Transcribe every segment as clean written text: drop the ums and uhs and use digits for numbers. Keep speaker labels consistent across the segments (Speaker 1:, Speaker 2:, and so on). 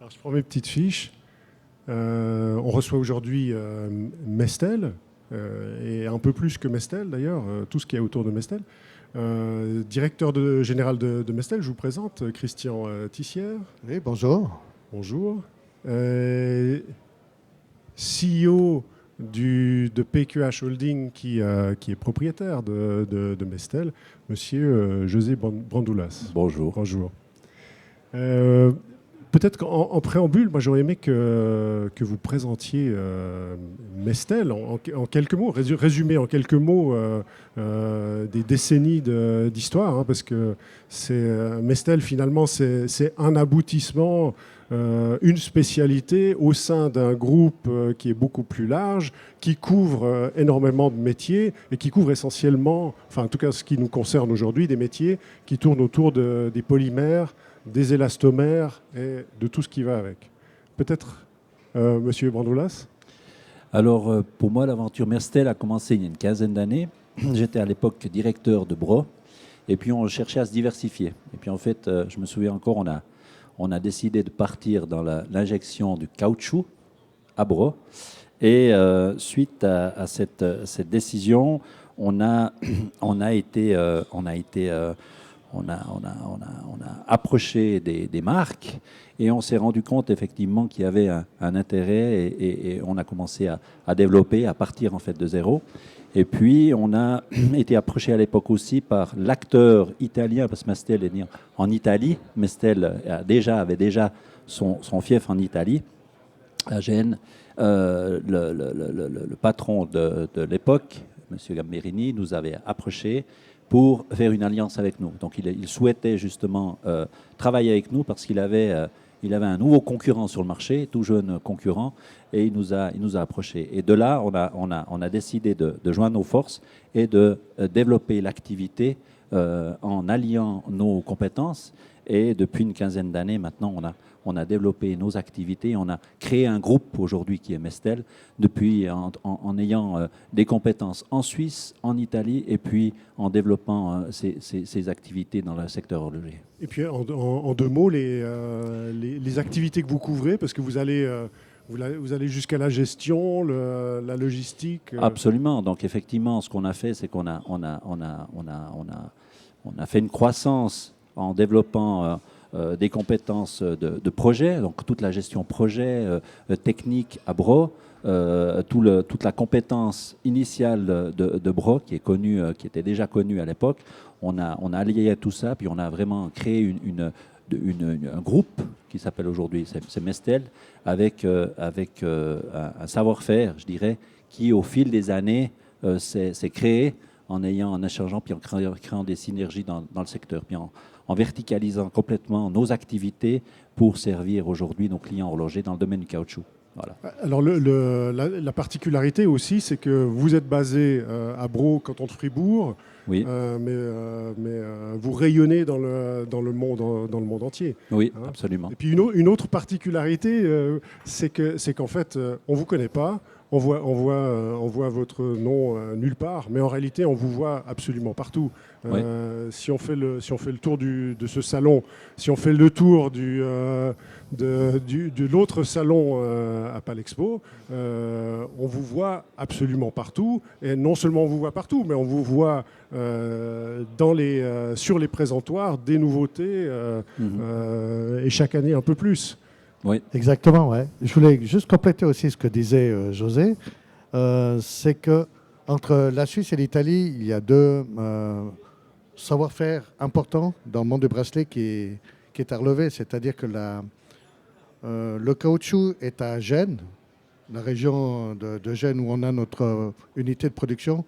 Speaker 1: Alors, je prends mes petites fiches. On reçoit aujourd'hui Mestel, et un peu plus que Mestel d'ailleurs, tout ce qui est autour de Mestel. Directeur général de Mestel, je vous présente Christian Tissière.
Speaker 2: Oui, bonjour.
Speaker 1: Bonjour. CEO de PQH Holding qui est propriétaire de Mestel, monsieur José Brandoulas.
Speaker 3: Bonjour.
Speaker 1: Bonjour. Peut-être qu'en préambule, moi j'aurais aimé que vous présentiez Mestel en quelques mots, résumer en quelques mots des décennies d'histoire, hein, parce que Mestel finalement c'est un aboutissement, une spécialité au sein d'un groupe qui est beaucoup plus large, qui couvre énormément de métiers et qui couvre essentiellement, enfin en tout cas ce qui nous concerne aujourd'hui, des métiers qui tournent autour des polymères, des élastomères et de tout ce qui va avec. Peut-être, Monsieur Brandoulas.
Speaker 3: Alors, pour moi, l'aventure Mestel a commencé il y a une quinzaine d'années. J'étais à l'époque directeur de Bro, et puis on cherchait à se diversifier. Et puis en fait, je me souviens encore, on a décidé de partir dans l'injection du caoutchouc à Bro. Et suite à cette décision, on a approché des marques et on s'est rendu compte effectivement qu'il y avait un intérêt et on a commencé à développer, à partir en fait de zéro. Et puis on a été approché à l'époque aussi par l'acteur italien, parce que Mestel est né en Italie. Mestel avait déjà son fief en Italie, à Gênes. Le patron de l'époque, M. Gamberini, nous avait approché pour faire une alliance avec nous. Donc il souhaitait justement travailler avec nous parce qu'il avait un nouveau concurrent sur le marché, tout jeune concurrent, et il nous a approchés. Et de là, on a décidé de joindre nos forces et de développer l'activité en alliant nos compétences. Et depuis une quinzaine d'années maintenant, on a développé nos activités. On a créé un groupe aujourd'hui qui est Mestel, depuis en ayant des compétences en Suisse, en Italie, et puis en développant ces activités dans le secteur horloger.
Speaker 1: Et puis en deux mots, les activités que vous couvrez, parce que vous allez jusqu'à la gestion, la logistique.
Speaker 3: Absolument. Donc effectivement, ce qu'on a fait, c'est qu'on a fait une croissance en développement des compétences de projet, donc toute la gestion projet, technique à Bro, toute la compétence initiale de Bro qui était déjà connue à l'époque. On a allié à tout ça, puis on a vraiment créé un groupe qui s'appelle aujourd'hui c'est Mestel, avec un savoir-faire, je dirais, qui au fil des années s'est créé en échangeant, puis en créant des synergies dans le secteur, puis en verticalisant complètement nos activités pour servir aujourd'hui nos clients horlogers dans le domaine du caoutchouc. Voilà.
Speaker 1: Alors la particularité aussi, c'est que vous êtes basé à Bro, canton de Fribourg,
Speaker 3: oui.
Speaker 1: Mais vous rayonnez dans le monde entier.
Speaker 3: Oui,
Speaker 1: hein.
Speaker 3: Absolument.
Speaker 1: Et puis une autre particularité, c'est qu'en fait, on ne vous connaît pas. On voit votre nom nulle part, mais en réalité, on vous voit absolument partout.
Speaker 3: Oui.
Speaker 1: Si on fait le tour de ce salon, si on fait le tour de l'autre salon à Palexpo, on vous voit absolument partout. Et non seulement on vous voit partout, mais on vous voit sur les présentoirs des nouveautés et chaque année un peu plus.
Speaker 3: Oui.
Speaker 2: Exactement, ouais. Je voulais juste compléter aussi ce que disait José. C'est que entre la Suisse et l'Italie, il y a deux savoir-faire importants dans le monde du bracelet qui est à relever. C'est-à-dire que le caoutchouc est à Gênes, la région de Gênes où on a notre unité de production,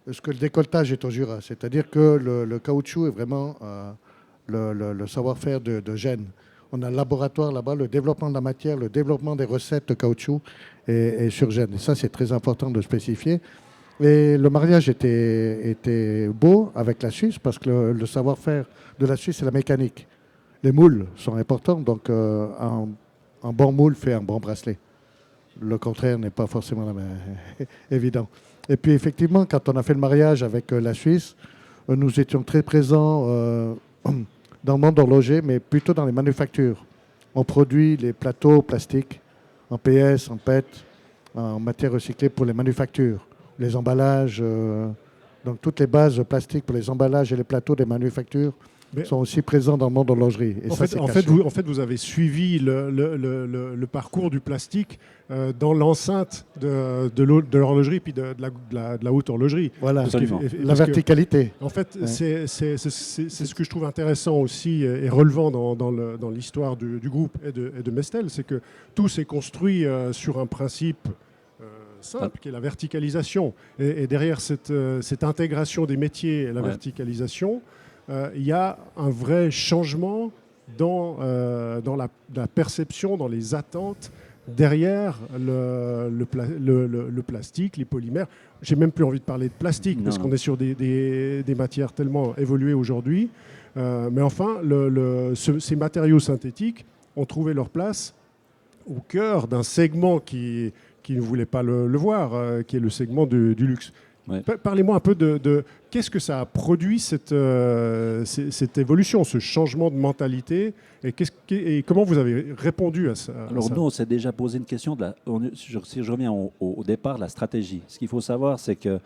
Speaker 2: parce que le décolletage est au Jura. C'est-à-dire que le caoutchouc est vraiment le savoir-faire de Gênes. On a un laboratoire là-bas, le développement de la matière, le développement des recettes de caoutchouc est sur Gênes. Et ça, c'est très important de spécifier. Et le mariage était beau avec la Suisse parce que le savoir-faire de la Suisse, c'est la mécanique. Les moules sont importants, donc un bon moule fait un bon bracelet. Le contraire n'est pas forcément évident. Et puis effectivement, quand on a fait le mariage avec la Suisse, nous étions très présents dans le monde horloger, mais plutôt dans les manufactures. On produit les plateaux plastiques en PS, en PET, en matière recyclée pour les manufactures, les emballages. Donc toutes les bases plastiques pour les emballages et les plateaux des manufactures
Speaker 1: Mais
Speaker 2: sont aussi présents dans le monde de l'horlogerie. Et ça, c'est caché.
Speaker 1: en fait, vous avez suivi le parcours du plastique dans l'enceinte de l'horlogerie puis de la haute horlogerie.
Speaker 2: Voilà,
Speaker 3: Absolument.
Speaker 2: la verticalité.
Speaker 1: En fait,
Speaker 2: Ouais.
Speaker 1: c'est ce que je trouve intéressant aussi et relevant dans l'histoire du groupe et de Mestel, c'est que tout s'est construit sur un principe simple, qui est la verticalisation. Et derrière cette intégration des métiers et la
Speaker 3: Ouais.
Speaker 1: verticalisation, il y a un vrai changement dans la perception, dans les attentes derrière le plastique, les polymères. J'ai même plus envie de parler de plastique parce
Speaker 3: Non.
Speaker 1: qu'on est sur des matières tellement évoluées aujourd'hui. Mais enfin, ces matériaux synthétiques ont trouvé leur place au cœur d'un segment qui ne voulait pas le voir, qui est le segment du luxe.
Speaker 3: Ouais.
Speaker 1: Parlez-moi un peu de qu'est-ce que ça a produit cette évolution, ce changement de mentalité, et comment vous avez répondu à ça.
Speaker 3: Alors nous, on s'est déjà posé une question, si je reviens au départ, la stratégie. Ce qu'il faut savoir, c'est que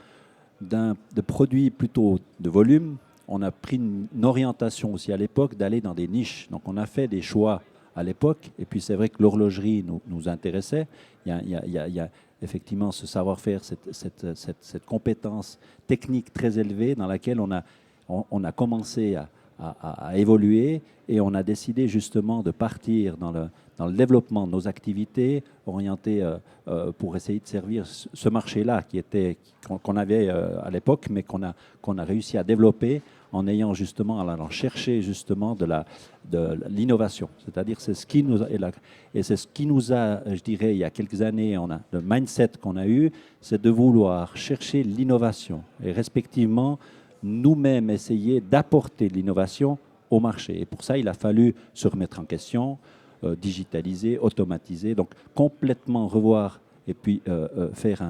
Speaker 3: de produits plutôt de volume, on a pris une orientation aussi à l'époque d'aller dans des niches. Donc on a fait des choix à l'époque, et puis c'est vrai que l'horlogerie nous intéressait. Il y a effectivement ce savoir-faire, cette compétence technique très élevée dans laquelle on a commencé à évoluer, et on a décidé justement de partir dans le développement de nos activités orientées pour essayer de servir ce marché-là qu'on avait à l'époque, mais qu'on a réussi à développer en ayant justement, en allant chercher justement de l'innovation. C'est-à-dire, c'est ce qui nous a, je dirais, il y a quelques années, le mindset qu'on a eu, c'est de vouloir chercher l'innovation et respectivement nous-mêmes essayer d'apporter de l'innovation au marché. Et pour ça, il a fallu se remettre en question, digitaliser, automatiser, donc complètement revoir et puis faire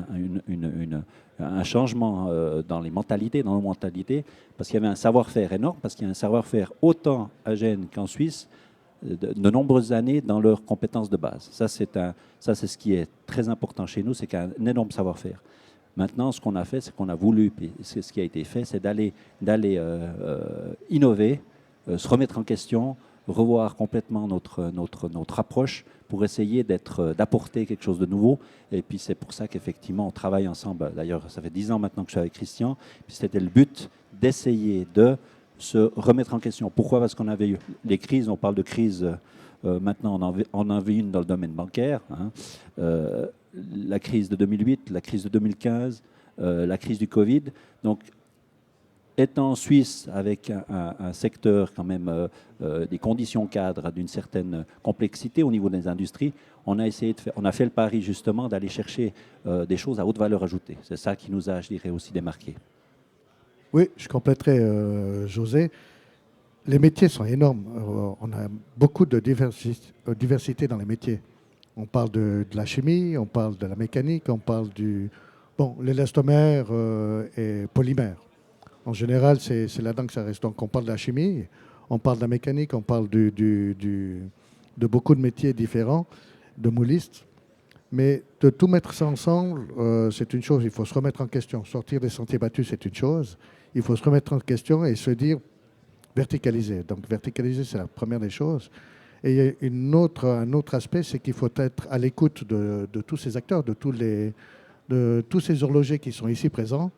Speaker 3: un changement dans nos mentalités, parce qu'il y avait un savoir-faire énorme, parce qu'il y a un savoir-faire autant à Gênes qu'en Suisse, de nombreuses années dans leurs compétences de base. Ça, c'est ce qui est très important chez nous, c'est qu'il y a un énorme savoir-faire. Maintenant, ce qu'on a fait, c'est qu'on a voulu, puis ce qui a été fait, c'est d'aller innover, se remettre en question, revoir complètement notre approche pour essayer d'apporter quelque chose de nouveau. Et puis c'est pour ça qu'effectivement on travaille ensemble. D'ailleurs, ça fait 10 ans maintenant que je suis avec Christian. Puis c'était le but d'essayer de se remettre en question. Pourquoi ? Parce qu'on avait eu les crises, on parle de crise, maintenant on en vit une dans le domaine bancaire. La crise de 2008, la crise de 2015, la crise du Covid. Donc étant en Suisse avec un secteur quand même, des conditions cadres d'une certaine complexité au niveau des industries, on a fait le pari justement d'aller chercher des choses à haute valeur ajoutée. C'est ça qui nous a, je dirais, aussi démarqués.
Speaker 2: Oui, je compléterai José. Les métiers sont énormes. On a beaucoup de diversité dans les métiers. On parle de la chimie, on parle de la mécanique, on parle l'élastomère et polymère. En général, c'est là-dedans que ça reste. Donc, on parle de la chimie, on parle de la mécanique, on parle de beaucoup de métiers différents, de moulistes. Mais de tout mettre ça ensemble, c'est une chose. Il faut se remettre en question. Sortir des sentiers battus, c'est une chose. Il faut se remettre en question et se dire verticaliser. Donc, verticaliser, c'est la première des choses. Et il y a un autre aspect, c'est qu'il faut être à l'écoute de tous ces acteurs, de tous ces horlogers qui sont ici présents.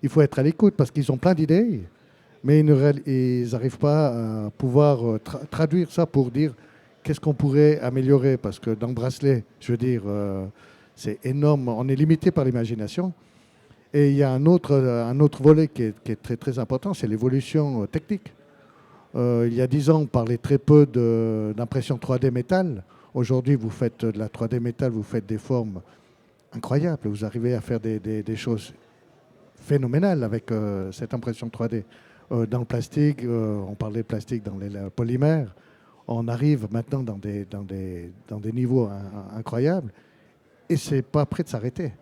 Speaker 2: Il faut être à l'écoute parce qu'ils ont plein d'idées, mais ils n'arrivent pas à pouvoir traduire ça pour dire qu'est-ce qu'on pourrait améliorer. Parce que dans le bracelet, je veux dire, c'est énorme. On est limité par l'imagination. Et il y a un autre volet qui est très, très important, c'est l'évolution technique. Il y a 10 ans, on parlait très peu d'impression 3D métal. Aujourd'hui, vous faites de la 3D métal, vous faites des formes incroyables. Vous arrivez à faire des choses phénoménales avec cette impression 3D. Dans le plastique, on parlait de plastique dans les polymères. On arrive maintenant dans des niveaux incroyables et ce n'est pas prêt de s'arrêter.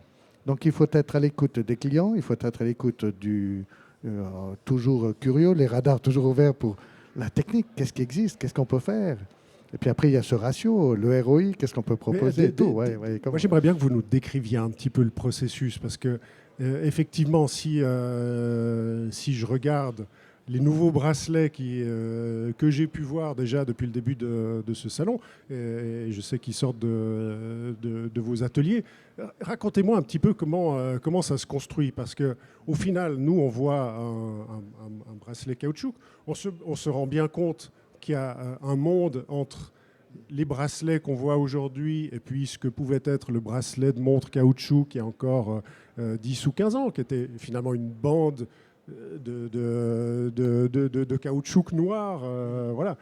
Speaker 2: Donc il faut être à l'écoute des clients, il faut être à l'écoute toujours curieux, les radars toujours ouverts pour la technique, qu'est-ce qui existe, qu'est-ce qu'on peut faire. Et puis après, il y a ce ratio, le ROI, qu'est-ce qu'on peut proposer, tout.
Speaker 1: Moi, j'aimerais bien que vous nous décriviez un petit peu le processus, parce que effectivement, si je regarde les nouveaux bracelets que j'ai pu voir déjà depuis le début de ce salon, et je sais qu'ils sortent de vos ateliers, racontez-moi un petit peu comment ça se construit, parce qu'au final, nous, on voit un bracelet caoutchouc, on se rend bien compte qu'il y a un monde entre les bracelets qu'on voit aujourd'hui et puis ce que pouvait être le bracelet de montre caoutchouc il y a encore 10 ou 15 ans, qui était finalement une bande de caoutchouc noir. Voilà.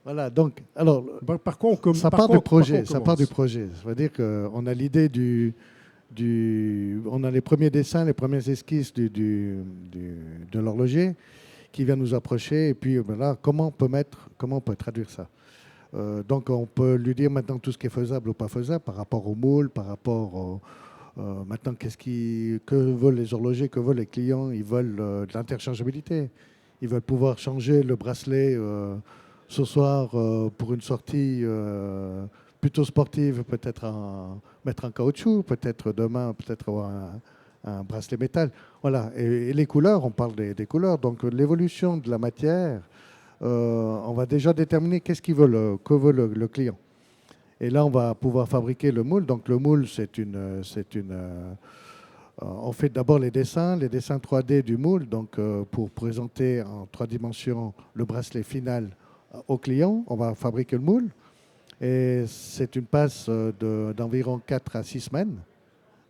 Speaker 2: Voilà, donc, alors,
Speaker 1: Par quoi on
Speaker 2: ça part du projet. Ça part du projet. Ça veut dire qu'on a l'idée on a les premiers dessins, les premières esquisses de l'horloger qui vient nous approcher. Et puis là, comment on peut traduire ça? Donc on peut lui dire maintenant tout ce qui est faisable ou pas faisable par rapport au moule, par rapport maintenant que veulent les horlogers, que veulent les clients. Ils veulent de l'interchangeabilité. Ils veulent pouvoir changer le bracelet ce soir pour une sortie plutôt sportive, peut-être mettre en caoutchouc, peut-être demain, peut-être avoir un bracelet métal. Voilà. Et les couleurs, on parle des couleurs. Donc l'évolution de la matière, on va déjà déterminer que veut le client. Et là, on va pouvoir fabriquer le moule. Donc le moule, on fait d'abord les dessins 3D du moule, donc pour présenter en 3 dimensions le bracelet final au client. On va fabriquer le moule. Et c'est une passe d'environ 4 à 6 semaines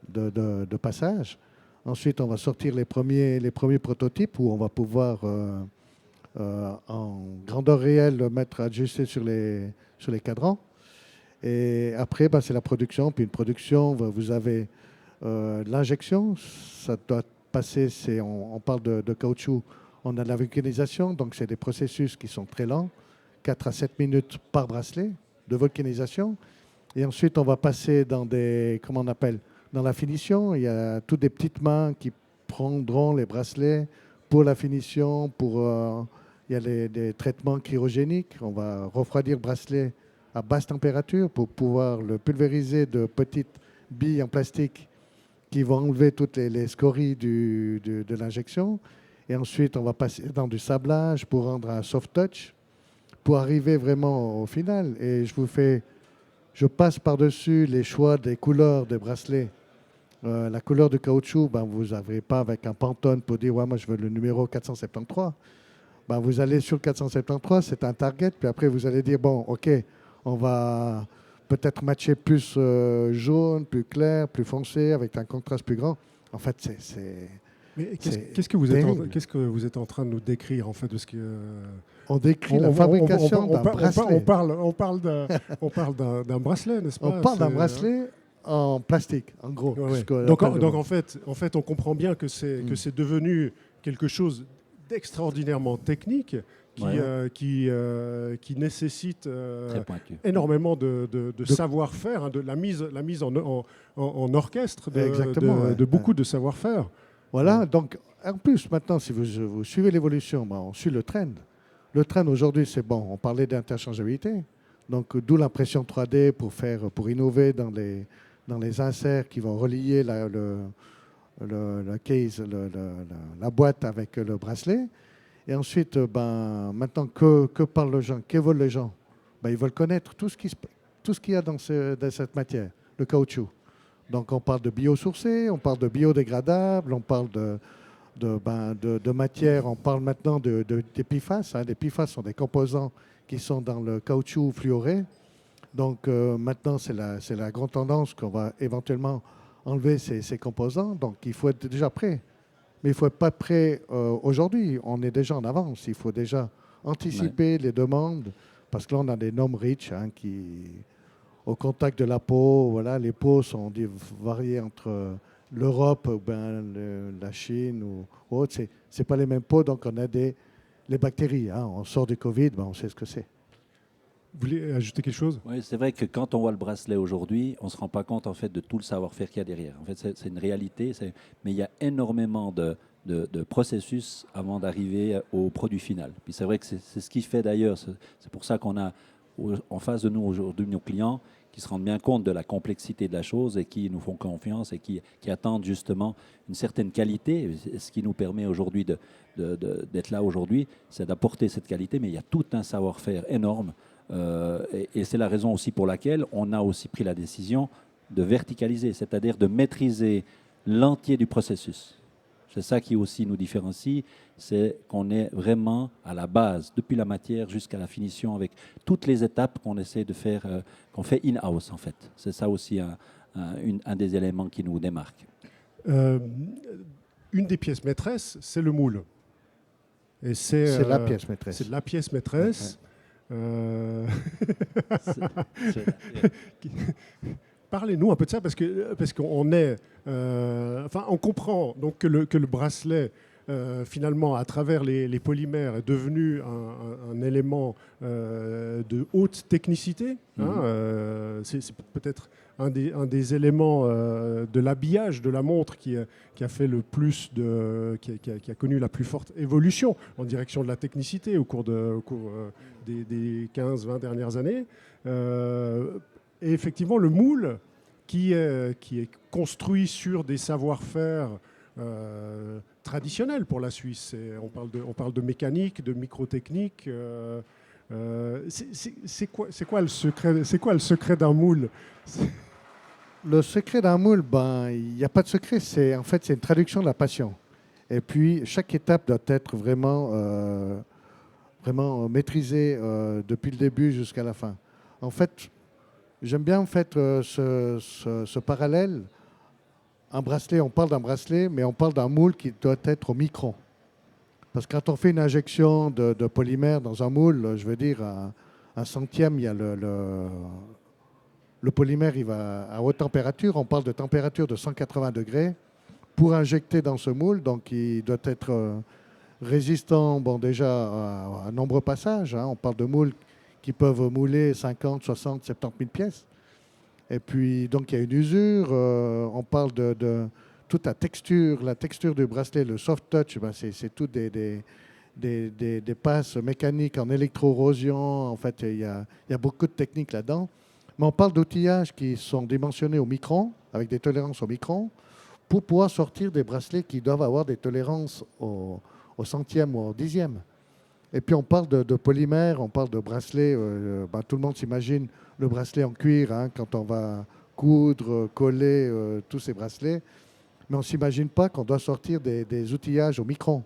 Speaker 2: de passage. Ensuite, on va sortir les premiers prototypes où on va pouvoir, en grandeur réelle, le mettre ajusté sur les cadrans. Et après, c'est la production. Puis une production, vous avez l'injection. Ça doit passer, on parle de caoutchouc. On a la vulcanisation, donc c'est des processus qui sont très lents, 4 à 7 minutes par bracelet de vulcanisation. Et ensuite, on va passer dans dans la finition. Il y a toutes des petites mains qui prendront les bracelets pour la finition. Il y a des traitements cryogéniques. On va refroidir le bracelet à basse température pour pouvoir le pulvériser de petites billes en plastique qui vont enlever toutes les scories de l'injection. Et ensuite, on va passer dans du sablage pour rendre un soft touch, pour arriver vraiment au final. Et je passe par-dessus les choix des couleurs des bracelets. La couleur du caoutchouc, vous n'avez pas avec un Pantone pour dire « ouais, moi je veux le numéro 473 ». Vous allez sur le 473, c'est un target, puis après vous allez dire « bon, ok, on va peut-être matcher plus jaune, plus clair, plus foncé, avec un contraste plus grand ». En fait,
Speaker 1: Mais qu'est-ce que vous êtes en train de nous décrire en fait de ce que
Speaker 2: on décrit la fabrication d'un bracelet.
Speaker 1: On parle d'un bracelet, n'est-ce pas?
Speaker 2: On parle d'un bracelet en plastique, en gros.
Speaker 1: Ouais. Donc en fait, on comprend bien que c'est devenu quelque chose d'extraordinairement technique qui nécessite énormément de savoir-faire, de la mise en orchestre de beaucoup de savoir-faire.
Speaker 2: Voilà, donc en plus, maintenant, si vous suivez l'évolution, on suit le trend. Le trend aujourd'hui, c'est bon, on parlait d'interchangeabilité, donc d'où l'impression 3D pour innover dans les inserts qui vont relier le case, la boîte avec le bracelet. Et ensuite, maintenant, que parlent les gens? Que veulent les gens? Ils veulent connaître tout ce qu'il y a dans cette matière, le caoutchouc. Donc, on parle de biosourcé, on parle de biodégradable, on parle de matière, on parle maintenant des PFAS. Les PFAS sont des composants qui sont dans le caoutchouc fluoré. Donc, maintenant, c'est la grande tendance qu'on va éventuellement enlever ces composants. Donc, il faut être déjà prêt. Mais il ne faut être pas prêt aujourd'hui. On est déjà en avance. Il faut déjà anticiper les demandes. Parce que là, on a des normes REACH qui, au contact de la peau, voilà, les peaux sont variées entre l'Europe, la Chine ou autre. Ce n'est pas les mêmes peaux. Donc, on a les bactéries. On sort du Covid, on sait ce que c'est.
Speaker 1: Vous voulez ajouter quelque chose?
Speaker 3: Oui, c'est vrai que quand on voit le bracelet aujourd'hui, on ne se rend pas compte en fait de tout le savoir-faire qu'il y a derrière. En fait, c'est une réalité, mais il y a énormément de processus avant d'arriver au produit final. Puis c'est vrai que c'est ce qui fait d'ailleurs, c'est pour ça qu'on a en face de nous aujourd'hui nos clients qui se rendent bien compte de la complexité de la chose et qui nous font confiance et qui attendent justement une certaine qualité. Ce qui nous permet aujourd'hui d'être là aujourd'hui, c'est d'apporter cette qualité, mais il y a tout un savoir-faire énorme. Et c'est la raison aussi pour laquelle on a aussi pris la décision de verticaliser, c'est-à-dire de maîtriser l'entier du processus. C'est ça qui aussi nous différencie, c'est qu'on est vraiment à la base, depuis la matière jusqu'à la finition, avec toutes les étapes qu'on essaie de faire, qu'on fait in-house en fait. C'est ça aussi un des éléments qui nous démarque.
Speaker 1: Une des pièces maîtresses, c'est le moule. Et
Speaker 2: c'est la pièce maîtresse.
Speaker 1: C'est la pièce maîtresse. Parlez-nous un peu de ça, parce qu'on est, enfin, on comprend donc que le bracelet, finalement, à travers les polymères, est devenu un élément de haute technicité. C'est peut-être un des éléments de l'habillage de la montre qui a fait le plus qui a connu la plus forte évolution en direction de la technicité au cours des 15-20 dernières années. Et effectivement, le moule, qui est construit sur des savoir-faire traditionnels pour la Suisse. On parle de mécanique, de microtechnique. C'est quoi le secret d'un moule?
Speaker 2: Le secret d'un moule, il n'y a pas de secret. C'est une traduction de la passion. Et puis, chaque étape doit être vraiment maîtrisée depuis le début jusqu'à la fin. En fait, j'aime bien ce parallèle. Un bracelet, on parle d'un bracelet, mais on parle d'un moule qui doit être au micron. Parce que quand on fait une injection de polymère dans un moule, je veux dire, un centième, il y a le polymère, il va à haute température. On parle de température de 180 degrés pour injecter dans ce moule. Donc, il doit être résistant, déjà à nombreux passages. On parle de moules qui peuvent mouler 50, 60, 70 000 pièces. Et puis, donc, il y a une usure. On parle de toute la texture du bracelet, le soft touch, c'est tout des passes mécaniques en électrorosion. En fait, il y a beaucoup de techniques là-dedans. Mais on parle d'outillages qui sont dimensionnés au micron, avec des tolérances au micron, pour pouvoir sortir des bracelets qui doivent avoir des tolérances au centième ou au dixième. Et puis on parle de polymère, on parle de bracelet. Tout le monde s'imagine le bracelet en cuir quand on va coudre, coller tous ces bracelets. Mais on ne s'imagine pas qu'on doit sortir des outillages au micron.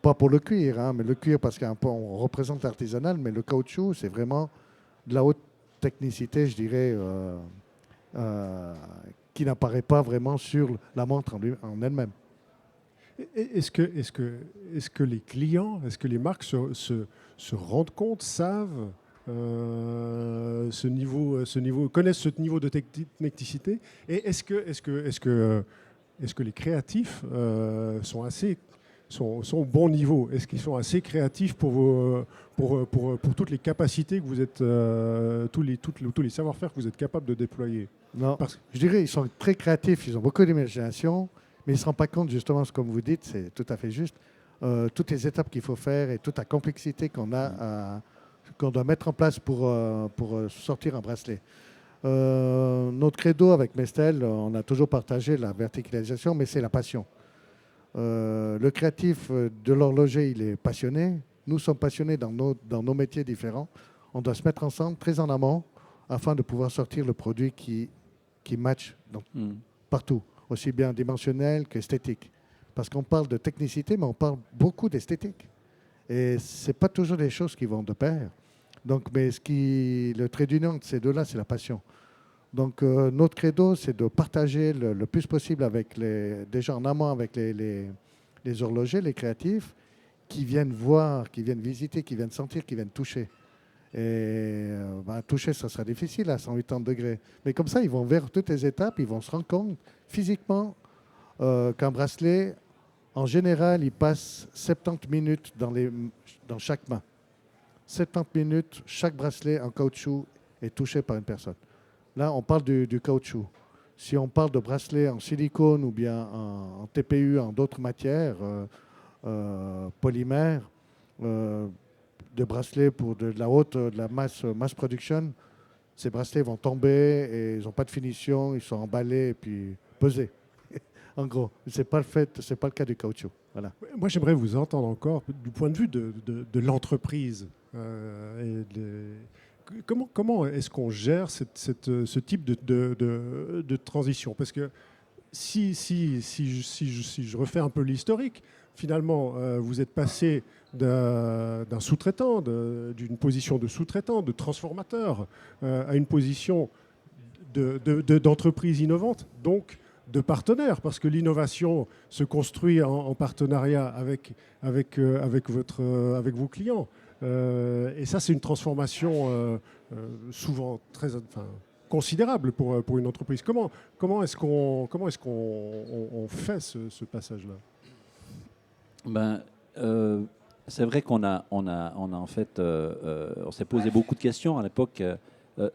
Speaker 2: Pas pour le cuir, mais le cuir parce qu'on représente l'artisanal, mais le caoutchouc, c'est vraiment de la haute technicité, je dirais, qui n'apparaît pas vraiment sur la montre en elle-même.
Speaker 1: Est-ce que les clients, est-ce que les marques se rendent compte, savent connaissent ce niveau de technicité? Et est-ce que les créatifs sont au bon niveau? Est-ce qu'ils sont assez créatifs pour toutes les capacités que vous êtes, tous les savoir-faire que vous êtes capable de déployer?
Speaker 2: Non, je dirais qu'ils sont très créatifs, ils ont beaucoup d'imagination. Mais ils ne se rendent pas compte, justement, comme vous dites, c'est tout à fait juste, toutes les étapes qu'il faut faire et toute la complexité qu'on doit mettre en place pour sortir un bracelet. Notre credo avec Mestel, on a toujours partagé la verticalisation, mais c'est la passion. Le créatif de l'horloger, il est passionné. Nous sommes passionnés dans nos métiers différents. On doit se mettre ensemble très en amont afin de pouvoir sortir le produit qui match partout, aussi bien dimensionnel qu'esthétique. Parce qu'on parle de technicité, mais on parle beaucoup d'esthétique. Et ce n'est pas toujours des choses qui vont de pair. Donc, mais le trait d'union de ces deux-là, c'est la passion. Donc, notre credo, c'est de partager le plus possible déjà en amont avec les horlogers, les créatifs, qui viennent voir, qui viennent visiter, qui viennent sentir, qui viennent toucher. Et toucher, ça sera difficile à 180 degrés. Mais comme ça, ils vont vers toutes les étapes, ils vont se rendre compte physiquement qu'un bracelet, en général, il passe 70 minutes dans chaque main. 70 minutes, chaque bracelet en caoutchouc est touché par une personne. Là, on parle du caoutchouc. Si on parle de bracelet en silicone ou bien en TPU, en d'autres matières, polymères, de bracelets pour de la haute, de la mass production, ces bracelets vont tomber et ils n'ont pas de finition, ils sont emballés et puis pesés. En gros, c'est pas le cas du caoutchouc. Voilà.
Speaker 1: Moi, j'aimerais vous entendre encore du point de vue de l'entreprise. Comment est-ce qu'on gère ce type de transition? Parce que si je refais un peu l'historique, finalement, vous êtes passé d'un sous-traitant, d'une position de sous-traitant, de transformateur, à une position d'entreprise innovante, donc de partenaire, parce que l'innovation se construit en partenariat avec vos clients. Et ça, c'est une transformation souvent très considérable pour une entreprise. Comment est-ce qu'on fait ce passage-là?
Speaker 3: C'est vrai qu'on en fait, on s'est posé beaucoup de questions à l'époque.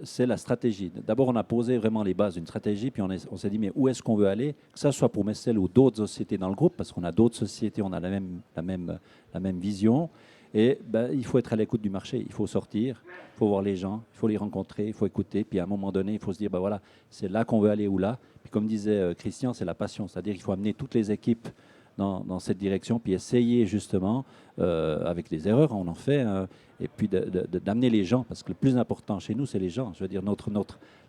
Speaker 3: C'est la stratégie. D'abord, on a posé vraiment les bases d'une stratégie, puis on s'est dit, mais où est-ce qu'on veut aller, que ce soit pour Mestel ou d'autres sociétés dans le groupe, parce qu'on a d'autres sociétés, on a la même vision. Et il faut être à l'écoute du marché, il faut sortir, il faut voir les gens, il faut les rencontrer, il faut écouter, puis à un moment donné, il faut se dire, voilà, c'est là qu'on veut aller ou là. Puis comme disait Christian, c'est la passion, c'est-à-dire qu'il faut amener toutes les équipes dans cette direction, puis essayer justement, avec des erreurs, on en fait, et puis d'amener les gens, parce que le plus important chez nous, c'est les gens. Je veux dire,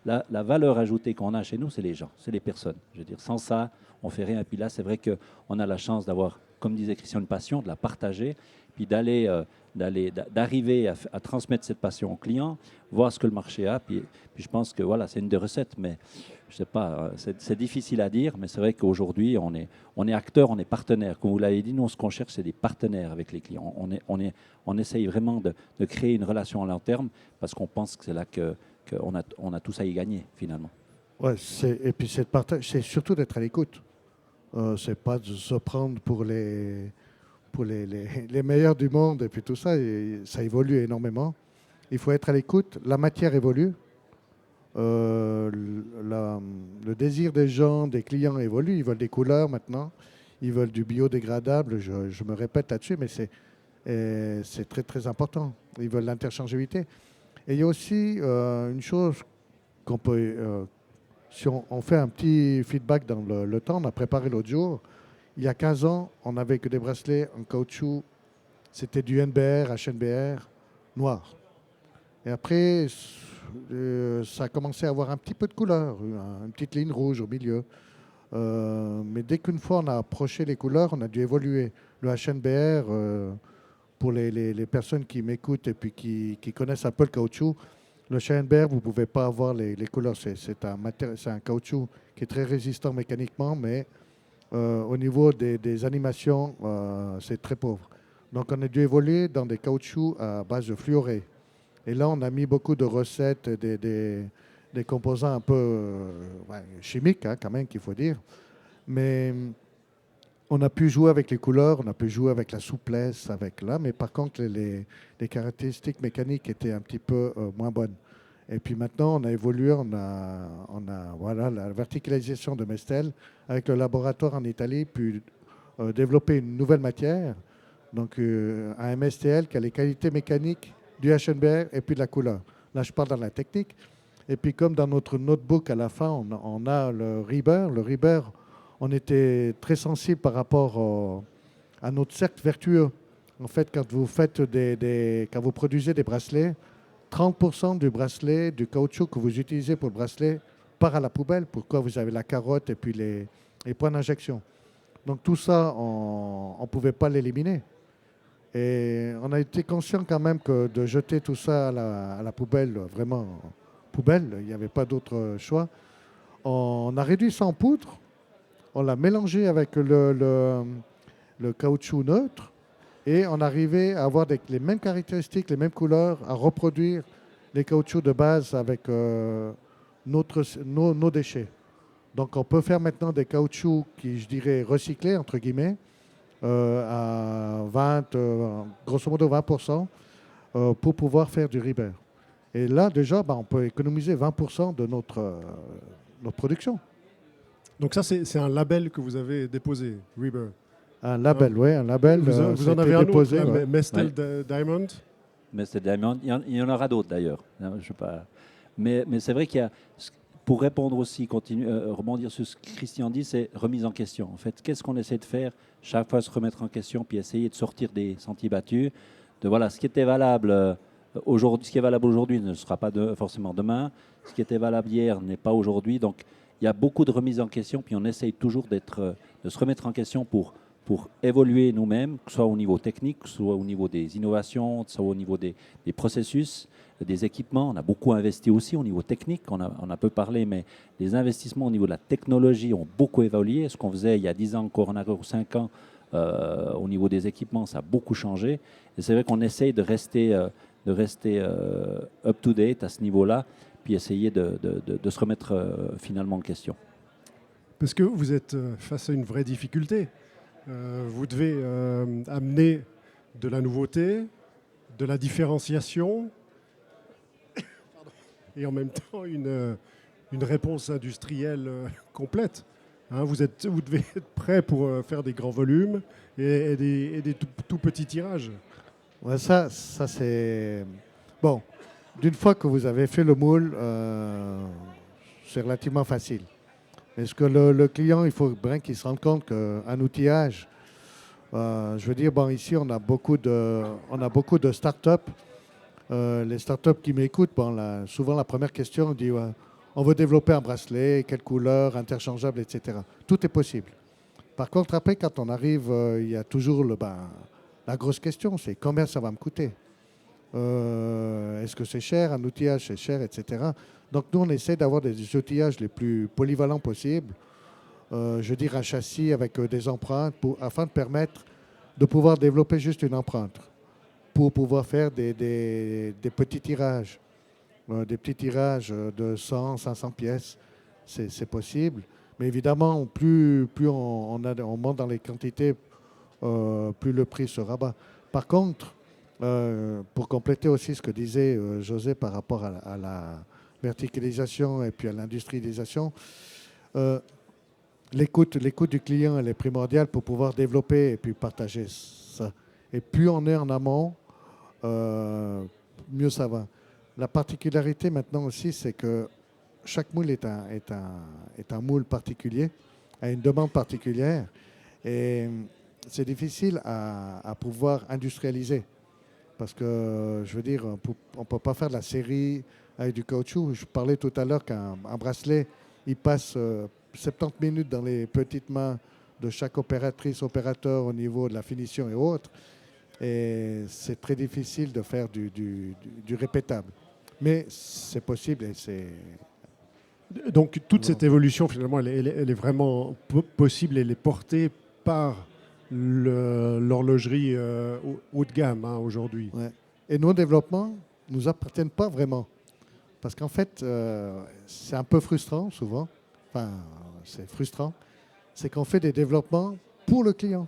Speaker 3: la valeur ajoutée qu'on a chez nous, c'est les gens, c'est les personnes. Je veux dire, sans ça, on fait rien. Et puis là, c'est vrai qu'on a la chance d'avoir, comme disait Christian, une passion, de la partager, puis d'arriver à transmettre cette passion aux clients, voir ce que le marché a. Puis je pense que voilà, c'est une des recettes, mais je sais pas, c'est difficile à dire, mais c'est vrai qu'aujourd'hui, on est acteur, on est partenaire. Comme vous l'avez dit, nous, ce qu'on cherche, c'est des partenaires avec les clients. On essaye vraiment de créer une relation à long terme, parce qu'on pense que c'est là qu'on a tous à y gagner, finalement.
Speaker 2: Ouais, et puis c'est surtout d'être à l'écoute. C'est pas de se prendre pour les meilleurs du monde et puis tout ça. Et ça évolue énormément. Il faut être à l'écoute. La matière évolue. Le désir des gens, des clients évolue. Ils veulent des couleurs maintenant. Ils veulent du biodégradable. Je me répète là-dessus, mais c'est très, très important. Ils veulent l'interchangeabilité. Et il y a aussi une chose qu'on peut... si on fait un petit feedback dans le temps, on a préparé l'autre jour. Il y a 15 ans, on n'avait que des bracelets en caoutchouc. C'était du NBR, HNBR, noir. Et après, ça a commencé à avoir un petit peu de couleur, une petite ligne rouge au milieu. Mais dès qu'une fois on a approché les couleurs, on a dû évoluer. Le HNBR, pour les personnes qui m'écoutent et puis qui connaissent un peu le caoutchouc, le HNBR, vous ne pouvez pas avoir les couleurs. C'est un caoutchouc qui est très résistant mécaniquement, mais au niveau des animations, c'est très pauvre. Donc on a dû évoluer dans des caoutchoucs à base de fluoré. Et là, on a mis beaucoup de recettes, des composants un peu chimiques, quand même, qu'il faut dire. Mais on a pu jouer avec les couleurs, on a pu jouer avec la souplesse, mais par contre, les caractéristiques mécaniques étaient un petit peu moins bonnes. Et puis maintenant, on a évolué, on a voilà, la verticalisation de Mestel, avec le laboratoire en Italie, pu développer une nouvelle matière, donc un MSTL qui a les qualités mécaniques du HNBR et puis de la couleur. Là, je parle dans la technique. Et puis comme dans notre notebook, à la fin, on a le Reber. Le Reber, on était très sensible par rapport à notre cercle vertueux. En fait, quand vous quand vous produisez des bracelets, 30% du bracelet, du caoutchouc que vous utilisez pour le bracelet, part à la poubelle. Pourquoi vous avez la carotte et puis les points d'injection. Donc tout ça, on ne pouvait pas l'éliminer. Et on a été conscient quand même que de jeter tout ça à la poubelle, vraiment poubelle, il n'y avait pas d'autre choix. On a réduit ça en poudre, on l'a mélangé avec le caoutchouc neutre, et on arrivait à avoir les mêmes caractéristiques, les mêmes couleurs, à reproduire les caoutchoucs de base avec nos déchets. Donc on peut faire maintenant des caoutchoucs qui, je dirais, recyclés, entre guillemets, à grosso modo 20%, pour pouvoir faire du Reber. Et là, déjà, on peut économiser 20% de notre production.
Speaker 1: Donc ça, c'est un label que vous avez déposé, Reber.
Speaker 2: Un label, oui, un label.
Speaker 1: Vous en avez un
Speaker 2: déposé,
Speaker 1: autre,
Speaker 2: ouais.
Speaker 1: Mestel Diamond.
Speaker 3: mais il y en aura d'autres d'ailleurs. Je sais pas. Mais c'est vrai qu'il y a, pour répondre aussi, rebondir sur ce que Christian dit, c'est remise en question. En fait, qu'est-ce qu'on essaie de faire? Chaque fois se remettre en question, puis essayer de sortir des sentiers battus. De voilà, ce qui était valable aujourd'hui, ce qui est valable aujourd'hui ne sera pas forcément demain. Ce qui était valable hier n'est pas aujourd'hui. Donc, il y a beaucoup de remises en question, puis on essaye toujours de se remettre en question pour évoluer nous-mêmes, que ce soit au niveau technique, que ce soit au niveau des innovations, que ce soit au niveau des processus, des équipements. On a beaucoup investi aussi au niveau technique, on a peu parlé, mais les investissements au niveau de la technologie ont beaucoup évolué. Ce qu'on faisait il y a 10 ans, encore en arrière, ou 5 ans, au niveau des équipements, ça a beaucoup changé. Et c'est vrai qu'on essaye de rester up-to-date à ce niveau-là, puis essayer de se remettre finalement en question.
Speaker 1: Parce que vous êtes face à une vraie difficulté. Vous devez amener de la nouveauté, de la différenciation et en même temps une réponse industrielle complète. Hein, vous devez être prêt pour faire des grands volumes et des tout petits tirages.
Speaker 2: Ouais, ça c'est... Bon, d'une fois que vous avez fait le moule, c'est relativement facile. Mais ce que le client, il faut bien qu'il se rende compte qu'un outillage, je veux dire, bon, ici, on a beaucoup de start-up. Les start-up qui m'écoutent, bon, souvent la première question, on dit on veut développer un bracelet, quelle couleur, interchangeable, etc. Tout est possible. Par contre, après, quand on arrive, il y a toujours la grosse question, c'est combien ça va me coûter? Est-ce que c'est cher? Un outillage, c'est cher, etc. Donc, nous, on essaie d'avoir des outillages les plus polyvalents possibles. Je veux dire, un châssis avec des empreintes afin de permettre de pouvoir développer juste une empreinte pour pouvoir faire des petits tirages. Des petits tirages de 100, 500 pièces, c'est possible. Mais évidemment, plus on monte dans les quantités, plus le prix se rabat. Par contre, pour compléter aussi ce que disait José par rapport à la verticalisation et puis à l'industrialisation, l'écoute du client elle est primordiale pour pouvoir développer et puis partager ça. Et plus on est en amont, mieux ça va. La particularité maintenant aussi, c'est que chaque moule est un moule particulier, a une demande particulière. Et c'est difficile à pouvoir industrialiser. Parce que, je veux dire, on ne peut pas faire de la série avec du caoutchouc. Je parlais tout à l'heure qu'un bracelet, il passe 70 minutes dans les petites mains de chaque opérateur au niveau de la finition et autres. Et c'est très difficile de faire du répétable. Mais c'est possible et c'est...
Speaker 1: Donc toute cette évolution, finalement, elle est vraiment possible, elle est portée par l'horlogerie haut de gamme aujourd'hui.
Speaker 2: Ouais. Et nos développements ne nous appartiennent pas vraiment. Parce qu'en fait, c'est un peu frustrant souvent. Enfin, c'est frustrant. C'est qu'on fait des développements pour le client.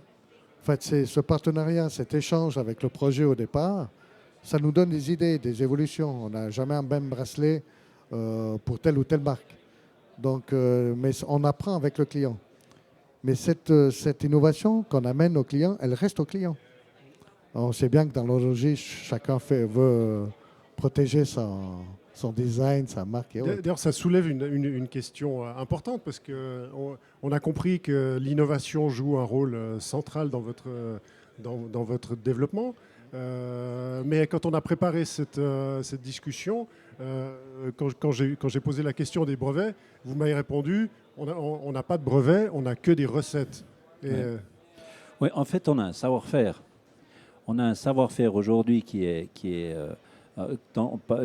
Speaker 2: En fait, c'est ce partenariat, cet échange avec le projet au départ, ça nous donne des idées, des évolutions. On n'a jamais un même bracelet pour telle ou telle marque. Donc, mais on apprend avec le client. Mais cette innovation qu'on amène au client, elle reste au client. On sait bien que dans l'horlogerie, chacun veut protéger son design, sa marque et autres.
Speaker 1: D'ailleurs, ça soulève une question importante parce qu'on a compris que l'innovation joue un rôle central dans votre développement. Mais quand on a préparé cette discussion, quand j'ai posé la question des brevets, vous m'avez répondu on n'a pas de brevets, on n'a que des recettes.
Speaker 3: Oui, en fait, on a un savoir-faire. On a un savoir-faire aujourd'hui qui est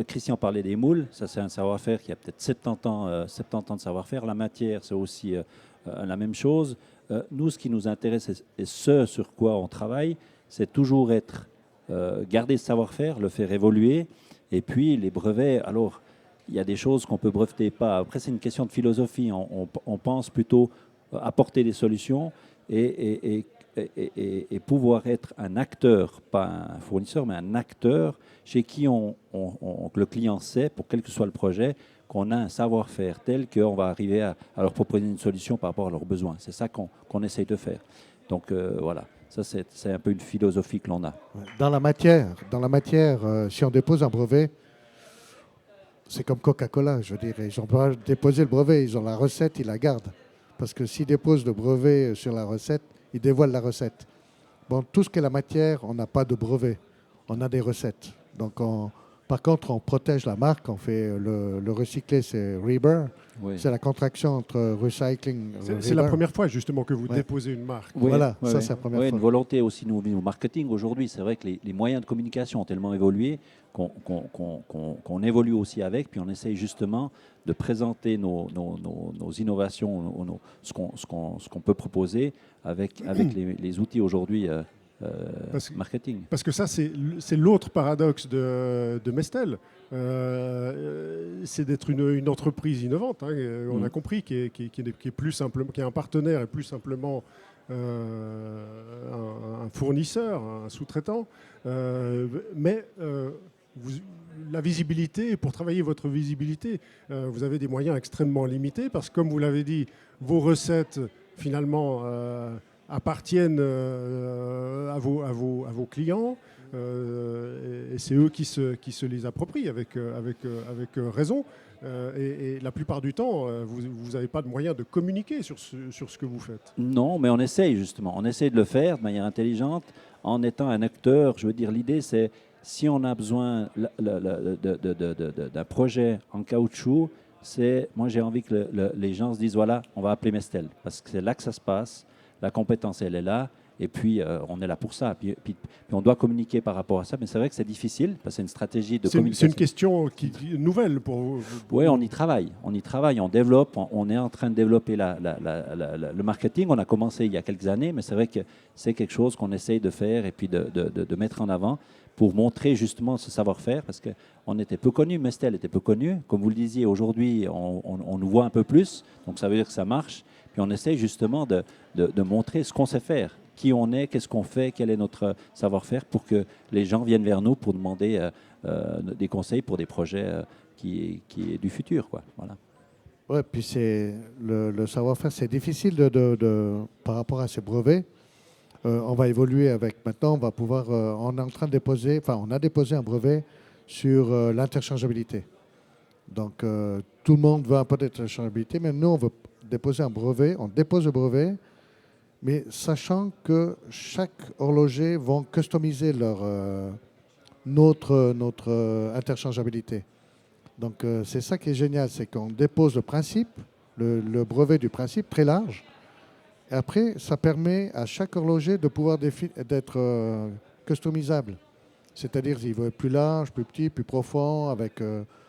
Speaker 3: Christian parlait des moules, ça c'est un savoir-faire qui a peut-être 70 ans de savoir-faire. La matière, c'est aussi la même chose. Nous, ce qui nous intéresse et ce sur quoi on travaille, c'est toujours garder ce savoir-faire, le faire évoluer. Et puis les brevets, alors il y a des choses qu'on peut breveter pas. Après, c'est une question de philosophie. On pense plutôt apporter des solutions et pouvoir être un acteur, pas un fournisseur, mais un acteur chez qui le client sait, pour quel que soit le projet, qu'on a un savoir-faire tel qu'on va arriver à leur proposer une solution par rapport à leurs besoins. C'est ça qu'on essaye de faire. Donc voilà, Ça, c'est un peu une philosophie que l'on a.
Speaker 2: Dans la matière, si on dépose un brevet, c'est comme Coca-Cola, je dirais. Ils n'ont pas déposé le brevet, ils ont la recette, ils la gardent. Parce que s'ils déposent le brevet sur la recette, ils dévoilent la recette. Bon, tout ce qui est la matière, on n'a pas de brevet, on a des recettes. Donc, par contre, on protège la marque, on fait le recyclé, c'est Reber.
Speaker 3: Oui.
Speaker 2: C'est la contraction entre recycling.
Speaker 1: C'est la première fois justement que vous
Speaker 2: Ouais.
Speaker 1: déposez une marque.
Speaker 3: Oui,
Speaker 2: Voilà,
Speaker 3: oui,
Speaker 2: ça
Speaker 3: oui.
Speaker 2: c'est la première
Speaker 3: Oui,
Speaker 2: fois.
Speaker 3: une volonté aussi nous au marketing aujourd'hui. C'est vrai que les moyens de communication ont tellement évolué qu'on évolue aussi avec, puis on essaye justement de présenter nos innovations, ce qu'on peut proposer avec les outils aujourd'hui marketing.
Speaker 1: Parce que ça, c'est l'autre paradoxe de Mestel. C'est d'être une entreprise innovante. Hein. On a compris qui est plus simplement, qui est un partenaire et plus simplement un fournisseur, un sous-traitant. Mais la visibilité, pour travailler votre visibilité, vous avez des moyens extrêmement limités parce que, comme vous l'avez dit, vos recettes, finalement, appartiennent à vos clients et c'est eux qui se les approprient avec raison. Et la plupart du temps, vous n'avez pas de moyens de communiquer sur ce que vous faites.
Speaker 3: Non, mais on essaye justement. On essaye de le faire de manière intelligente en étant un acteur. Je veux dire, l'idée, c'est si on a besoin d'un projet en caoutchouc, moi j'ai envie que les gens se disent voilà, on va appeler Mestel parce que c'est là que ça se passe. La compétence, elle est là. Et puis, on est là pour ça. Puis on doit communiquer par rapport à ça. Mais c'est vrai que c'est difficile parce que c'est une stratégie de communication.
Speaker 1: C'est une question nouvelle pour vous.
Speaker 3: Oui, on y travaille. On développe. On est en train de développer le marketing. On a commencé il y a quelques années, mais c'est vrai que c'est quelque chose qu'on essaye de faire et puis de mettre en avant pour montrer justement ce savoir-faire parce qu'on était peu connus. Mestel était peu connu. Comme vous le disiez, aujourd'hui, on nous voit un peu plus. Donc, ça veut dire que ça marche. Puis on essaye justement de montrer ce qu'on sait faire, qui on est, qu'est-ce qu'on fait, quel est notre savoir-faire pour que les gens viennent vers nous pour demander des conseils pour des projets qui est du futur, quoi. Voilà.
Speaker 2: Ouais, puis c'est le savoir-faire, c'est difficile par rapport à ces brevets. On va évoluer avec maintenant, on va pouvoir, on est en train de déposer, enfin on a déposé un brevet sur l'interchangeabilité. Donc tout le monde veut un peu d'interchangeabilité, mais nous on veut déposer un brevet, on dépose le brevet, mais sachant que chaque horloger va customiser notre interchangeabilité. Donc c'est ça qui est génial, c'est qu'on dépose le principe, le brevet du principe très large, et après ça permet à chaque horloger de pouvoir d'être customisable. C'est-à-dire s'il veut plus large, plus petit, plus profond, avec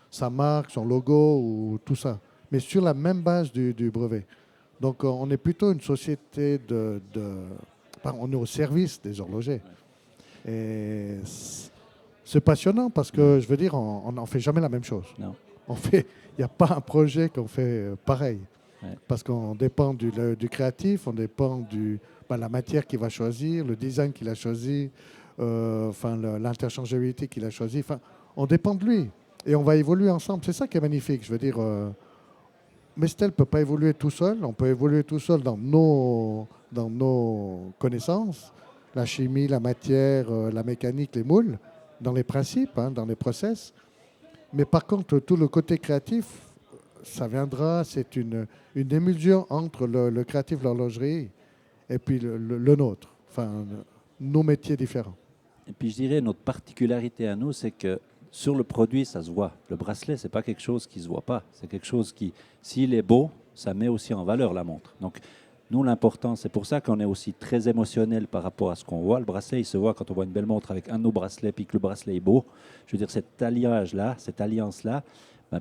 Speaker 2: sa marque, son logo ou tout ça, mais sur la même base du brevet. Donc on est plutôt une société on est au service des horlogers. Et c'est passionnant parce que, je veux dire, on n'en fait jamais la même chose.
Speaker 3: Non.
Speaker 2: Il n'y a pas un projet qu'on fait pareil.
Speaker 3: Ouais.
Speaker 2: Parce qu'on dépend du créatif, on dépend de la matière qu'il va choisir, le design qu'il a choisi, l'interchangeabilité qu'il a choisi. On dépend de lui. Et on va évoluer ensemble. C'est ça qui est magnifique. Je veux dire, Mestel ne peut pas évoluer tout seul. On peut évoluer tout seul dans nos connaissances, la chimie, la matière, la mécanique, les moules, dans les principes, dans les process. Mais par contre, tout le côté créatif, ça viendra, c'est une émulsion entre le créatif de l'horlogerie et puis le nôtre. Enfin, nos métiers différents.
Speaker 3: Et puis je dirais, notre particularité à nous, c'est que sur le produit, ça se voit. Le bracelet, ce n'est pas quelque chose qui ne se voit pas. C'est quelque chose qui, s'il est beau, ça met aussi en valeur la montre. Donc, nous, l'important, c'est pour ça qu'on est aussi très émotionnel par rapport à ce qu'on voit. Le bracelet, il se voit quand on voit une belle montre avec un de nos bracelets, puis que le bracelet est beau. Je veux dire, cet alliage-là, cette alliance-là,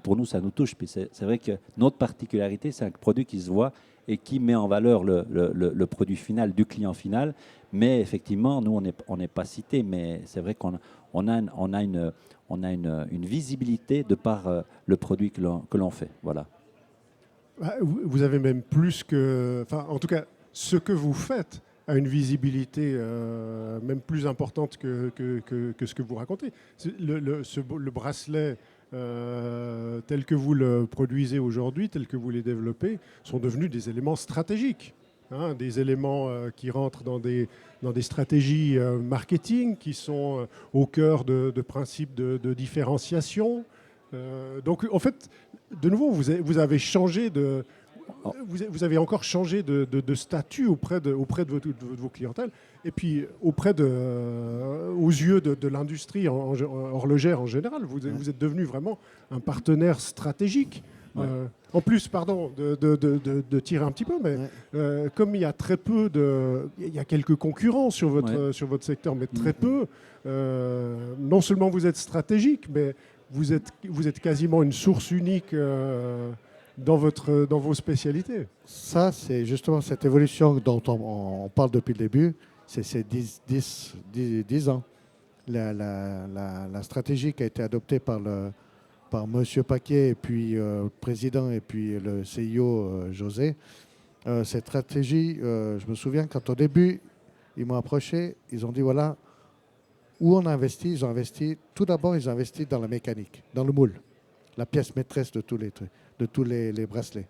Speaker 3: pour nous, ça nous touche. Puis c'est vrai que notre particularité, c'est un produit qui se voit et qui met en valeur le produit final du client final. Mais effectivement, nous, on n'est pas cité, mais c'est vrai qu'on a une visibilité de par le produit que l'on fait. Voilà.
Speaker 1: Vous avez même plus que... Enfin, en tout cas, ce que vous faites a une visibilité même plus importante que ce que vous racontez. Le bracelet tel que vous le produisez aujourd'hui, tel que vous les développez, sont devenus des éléments stratégiques hein, des éléments qui rentrent dans des stratégies marketing qui sont au cœur de principes de différenciation. Donc, en fait, de nouveau, vous avez changé vous avez encore changé de statut auprès de vos clientèles et puis aux yeux de l'industrie horlogère en général. Vous êtes devenu vraiment un partenaire stratégique.
Speaker 3: Ouais.
Speaker 1: En plus, pardon de tirer un petit peu, mais comme il y a très peu il y a quelques concurrents sur votre secteur, mais très peu, non seulement vous êtes stratégique, mais vous êtes quasiment une source unique dans vos spécialités.
Speaker 2: Ça, c'est justement cette évolution dont on parle depuis le début, c'est ces 10 ans. La stratégie qui a été adoptée par M. Paquet, et puis le président, et puis le CIO José, cette stratégie, je me souviens quand au début, ils m'ont approché, ils ont dit voilà, où on a investi, ils ont investi, tout d'abord, ils ont investi dans la mécanique, dans le moule, la pièce maîtresse de tous les trucs, de tous les bracelets.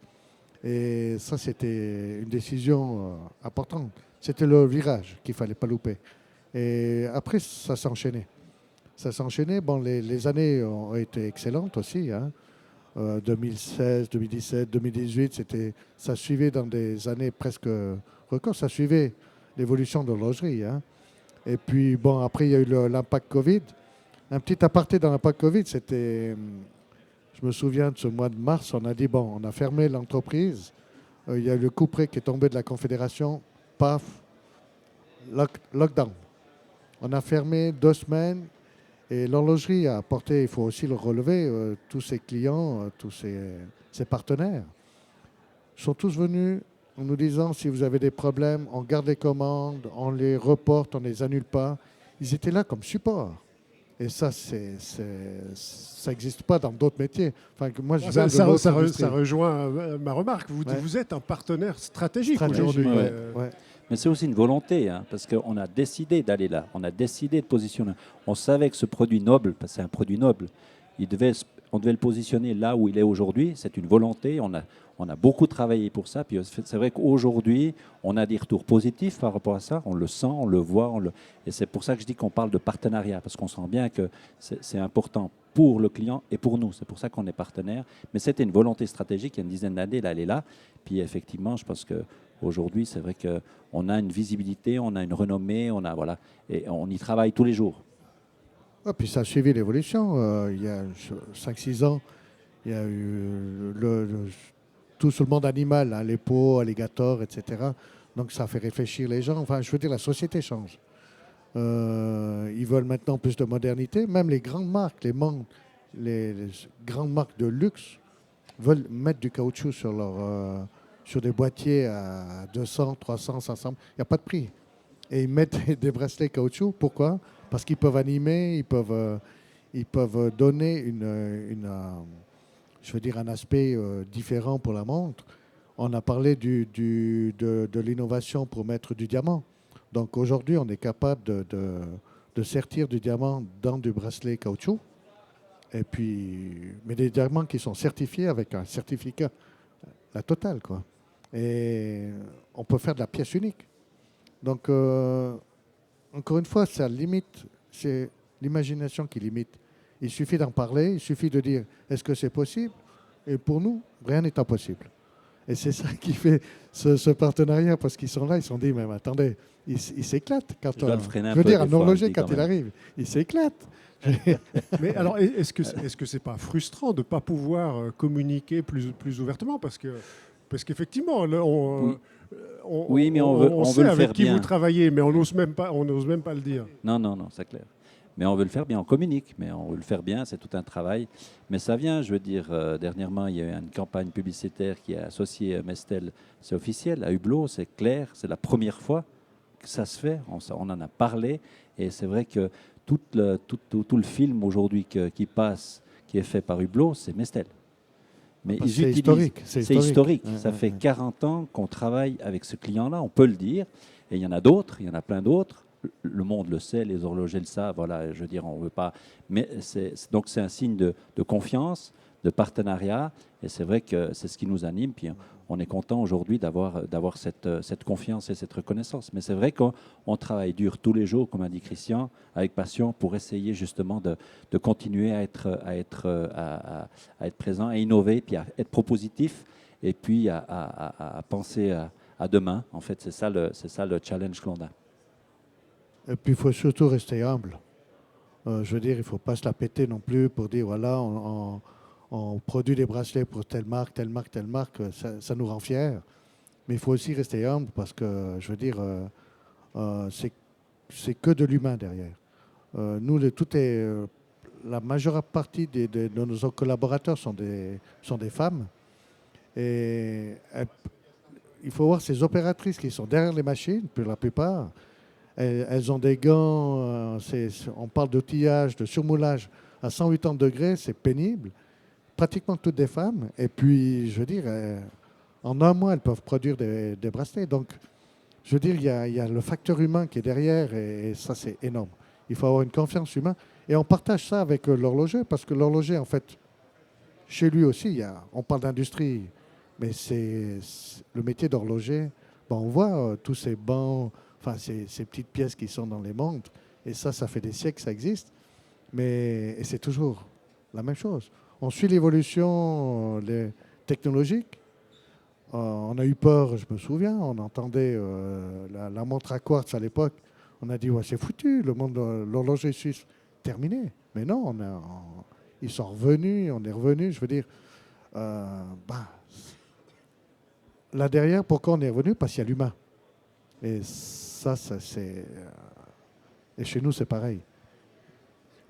Speaker 2: Et ça, c'était une décision importante. C'était le virage qu'il ne fallait pas louper. Et après, ça s'est enchaîné. Ça s'est enchaîné. Bon, les années ont été excellentes aussi. Hein. 2016, 2017, 2018, ça suivait dans des années presque records. Ça suivait l'évolution de l'horlogerie. Hein. Et puis, bon, après, il y a eu l'impact Covid. Un petit aparté dans l'impact Covid, c'était... Je me souviens de ce mois de mars, on a dit, bon, on a fermé l'entreprise. Il y a eu le coup près qui est tombé de la Confédération. Paf, lockdown. On a fermé 2 semaines. Et l'horlogerie a apporté, il faut aussi le relever, tous ses clients, tous ses partenaires sont tous venus en nous disant si vous avez des problèmes, on garde les commandes, on les reporte, on ne les annule pas. Ils étaient là comme support. Et ça, ça n'existe pas dans d'autres métiers. Enfin, moi,
Speaker 1: ça rejoint ma remarque. Vous êtes un partenaire stratégique aujourd'hui.
Speaker 3: Ouais. Mais c'est aussi une volonté, hein, parce qu'on a décidé d'aller là. On a décidé de positionner. On savait que ce produit noble, parce que c'est un produit noble, on devait le positionner là où il est aujourd'hui. C'est une volonté. On a beaucoup travaillé pour ça. Puis c'est vrai qu'aujourd'hui, on a des retours positifs par rapport à ça. On le sent, on le voit. Et c'est pour ça que je dis qu'on parle de partenariat, parce qu'on sent bien que c'est important pour le client et pour nous. C'est pour ça qu'on est partenaire. Mais c'était une volonté stratégique il y a une dizaine d'années. Là, elle est là. Puis effectivement, je pense qu'aujourd'hui, c'est vrai qu'on a une visibilité, on a une renommée, voilà, et on y travaille tous les jours.
Speaker 2: Ah, puis ça a suivi l'évolution. Il y a 5-6 ans, il y a eu tout sur le monde animal, hein, les pots, alligators, etc. Donc ça fait réfléchir les gens. Enfin, je veux dire, la société change. Ils veulent maintenant plus de modernité. Même les grandes marques, les grandes marques de luxe veulent mettre du caoutchouc sur des boîtiers à 200, 300, 500. Il n'y a pas de prix. Et ils mettent des bracelets caoutchouc. Pourquoi ? Parce qu'ils peuvent animer, ils peuvent donner je veux dire, un aspect différent pour la montre. On a parlé de l'innovation pour mettre du diamant. Donc aujourd'hui, on est capable de sertir du diamant dans du bracelet caoutchouc. Et puis, mais des diamants qui sont certifiés avec un certificat, la totale, quoi. Et on peut faire de la pièce unique. Donc, encore une fois, ça limite, c'est l'imagination qui limite. Il suffit d'en parler, il suffit de dire est-ce que c'est possible ? Et pour nous, rien n'est impossible. Et c'est ça qui fait ce partenariat, parce qu'ils sont là, ils se sont dit mais attendez, ils s'éclatent quand je veux dire, un horloger, quand il arrive, il s'éclate.
Speaker 1: Mais alors, est-ce que c'est pas frustrant de ne pas pouvoir communiquer plus ouvertement parce qu'effectivement, là,
Speaker 3: oui, mais on
Speaker 1: sait
Speaker 3: veut le
Speaker 1: avec
Speaker 3: faire
Speaker 1: qui
Speaker 3: bien.
Speaker 1: vous travaillez, mais on n'ose même pas le dire.
Speaker 3: Non, c'est clair. Mais on veut le faire bien, on communique, mais on veut le faire bien, c'est tout un travail. Mais ça vient, je veux dire, dernièrement, il y a eu une campagne publicitaire qui a associé Mestel, c'est officiel, à Hublot, c'est clair, c'est la première fois que ça se fait, on en a parlé, et c'est vrai que tout le film aujourd'hui qui passe, qui est fait par Hublot, c'est Mestel. Mais
Speaker 2: c'est historique.
Speaker 3: C'est historique.
Speaker 2: Ouais,
Speaker 3: Ça fait 40 ans qu'on travaille avec ce client-là, on peut le dire. Et il y en a d'autres, il y en a plein d'autres. Le monde le sait, les horlogers le savent. Voilà, je veux dire, on veut pas. Mais donc c'est un signe de confiance, de partenariat. Et c'est vrai que c'est ce qui nous anime. Puis on est content aujourd'hui d'avoir cette confiance et cette reconnaissance. Mais c'est vrai qu'on travaille dur tous les jours, comme a dit Christian, avec passion pour essayer justement de continuer à être présent, à innover, puis à être propositif et puis à penser à demain. En fait, c'est ça le challenge que l'on a.
Speaker 2: Et puis, il faut surtout rester humble. Je veux dire, il ne faut pas se la péter non plus pour dire, voilà, on produit des bracelets pour telle marque, telle marque, telle marque. Ça nous rend fiers. Mais il faut aussi rester humble parce que, je veux dire, c'est que de l'humain derrière. Nous, la majeure partie de nos collaborateurs sont des femmes. Et il faut voir ces opératrices qui sont derrière les machines, pour la plupart. Elles ont des gants, on parle d'outillage, de surmoulage à 180 degrés, c'est pénible. Pratiquement toutes des femmes. Et puis, je veux dire, en un mois, elles peuvent produire des bracelets. Donc, je veux dire, il y a le facteur humain qui est derrière et ça, c'est énorme. Il faut avoir une confiance humaine. Et on partage ça avec l'horloger parce que l'horloger, en fait, chez lui aussi, on parle d'industrie, mais c'est le métier d'horloger. Bon, on voit tous ces bancs, enfin ces petites pièces qui sont dans les montres, et ça fait des siècles que ça existe, et c'est toujours la même chose. On suit l'évolution technologique. On a eu peur, je me souviens, on entendait la montre à quartz à l'époque. On a dit, ouais, c'est foutu, le monde de l'horloger suisse, terminé. Mais non, ils sont revenus, on est revenus, je veux dire, là derrière, pourquoi on est revenu? Parce qu'il y a l'humain. Et ça c'est... Et chez nous, c'est pareil.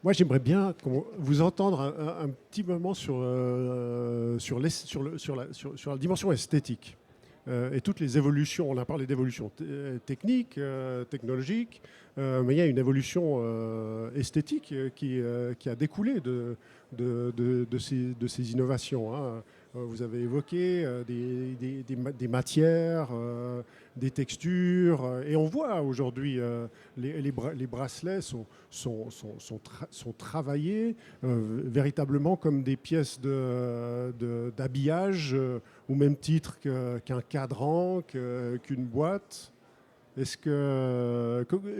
Speaker 1: Moi, j'aimerais bien vous entendre un petit moment sur la dimension esthétique et toutes les évolutions. On a parlé d'évolution technique, technologique, mais il y a une évolution esthétique qui a découlé de ces innovations, hein. Vous avez évoqué des matières, des textures, et on voit aujourd'hui les bracelets sont travaillés véritablement comme des pièces d'habillage, au même titre qu'un cadran, qu'une boîte.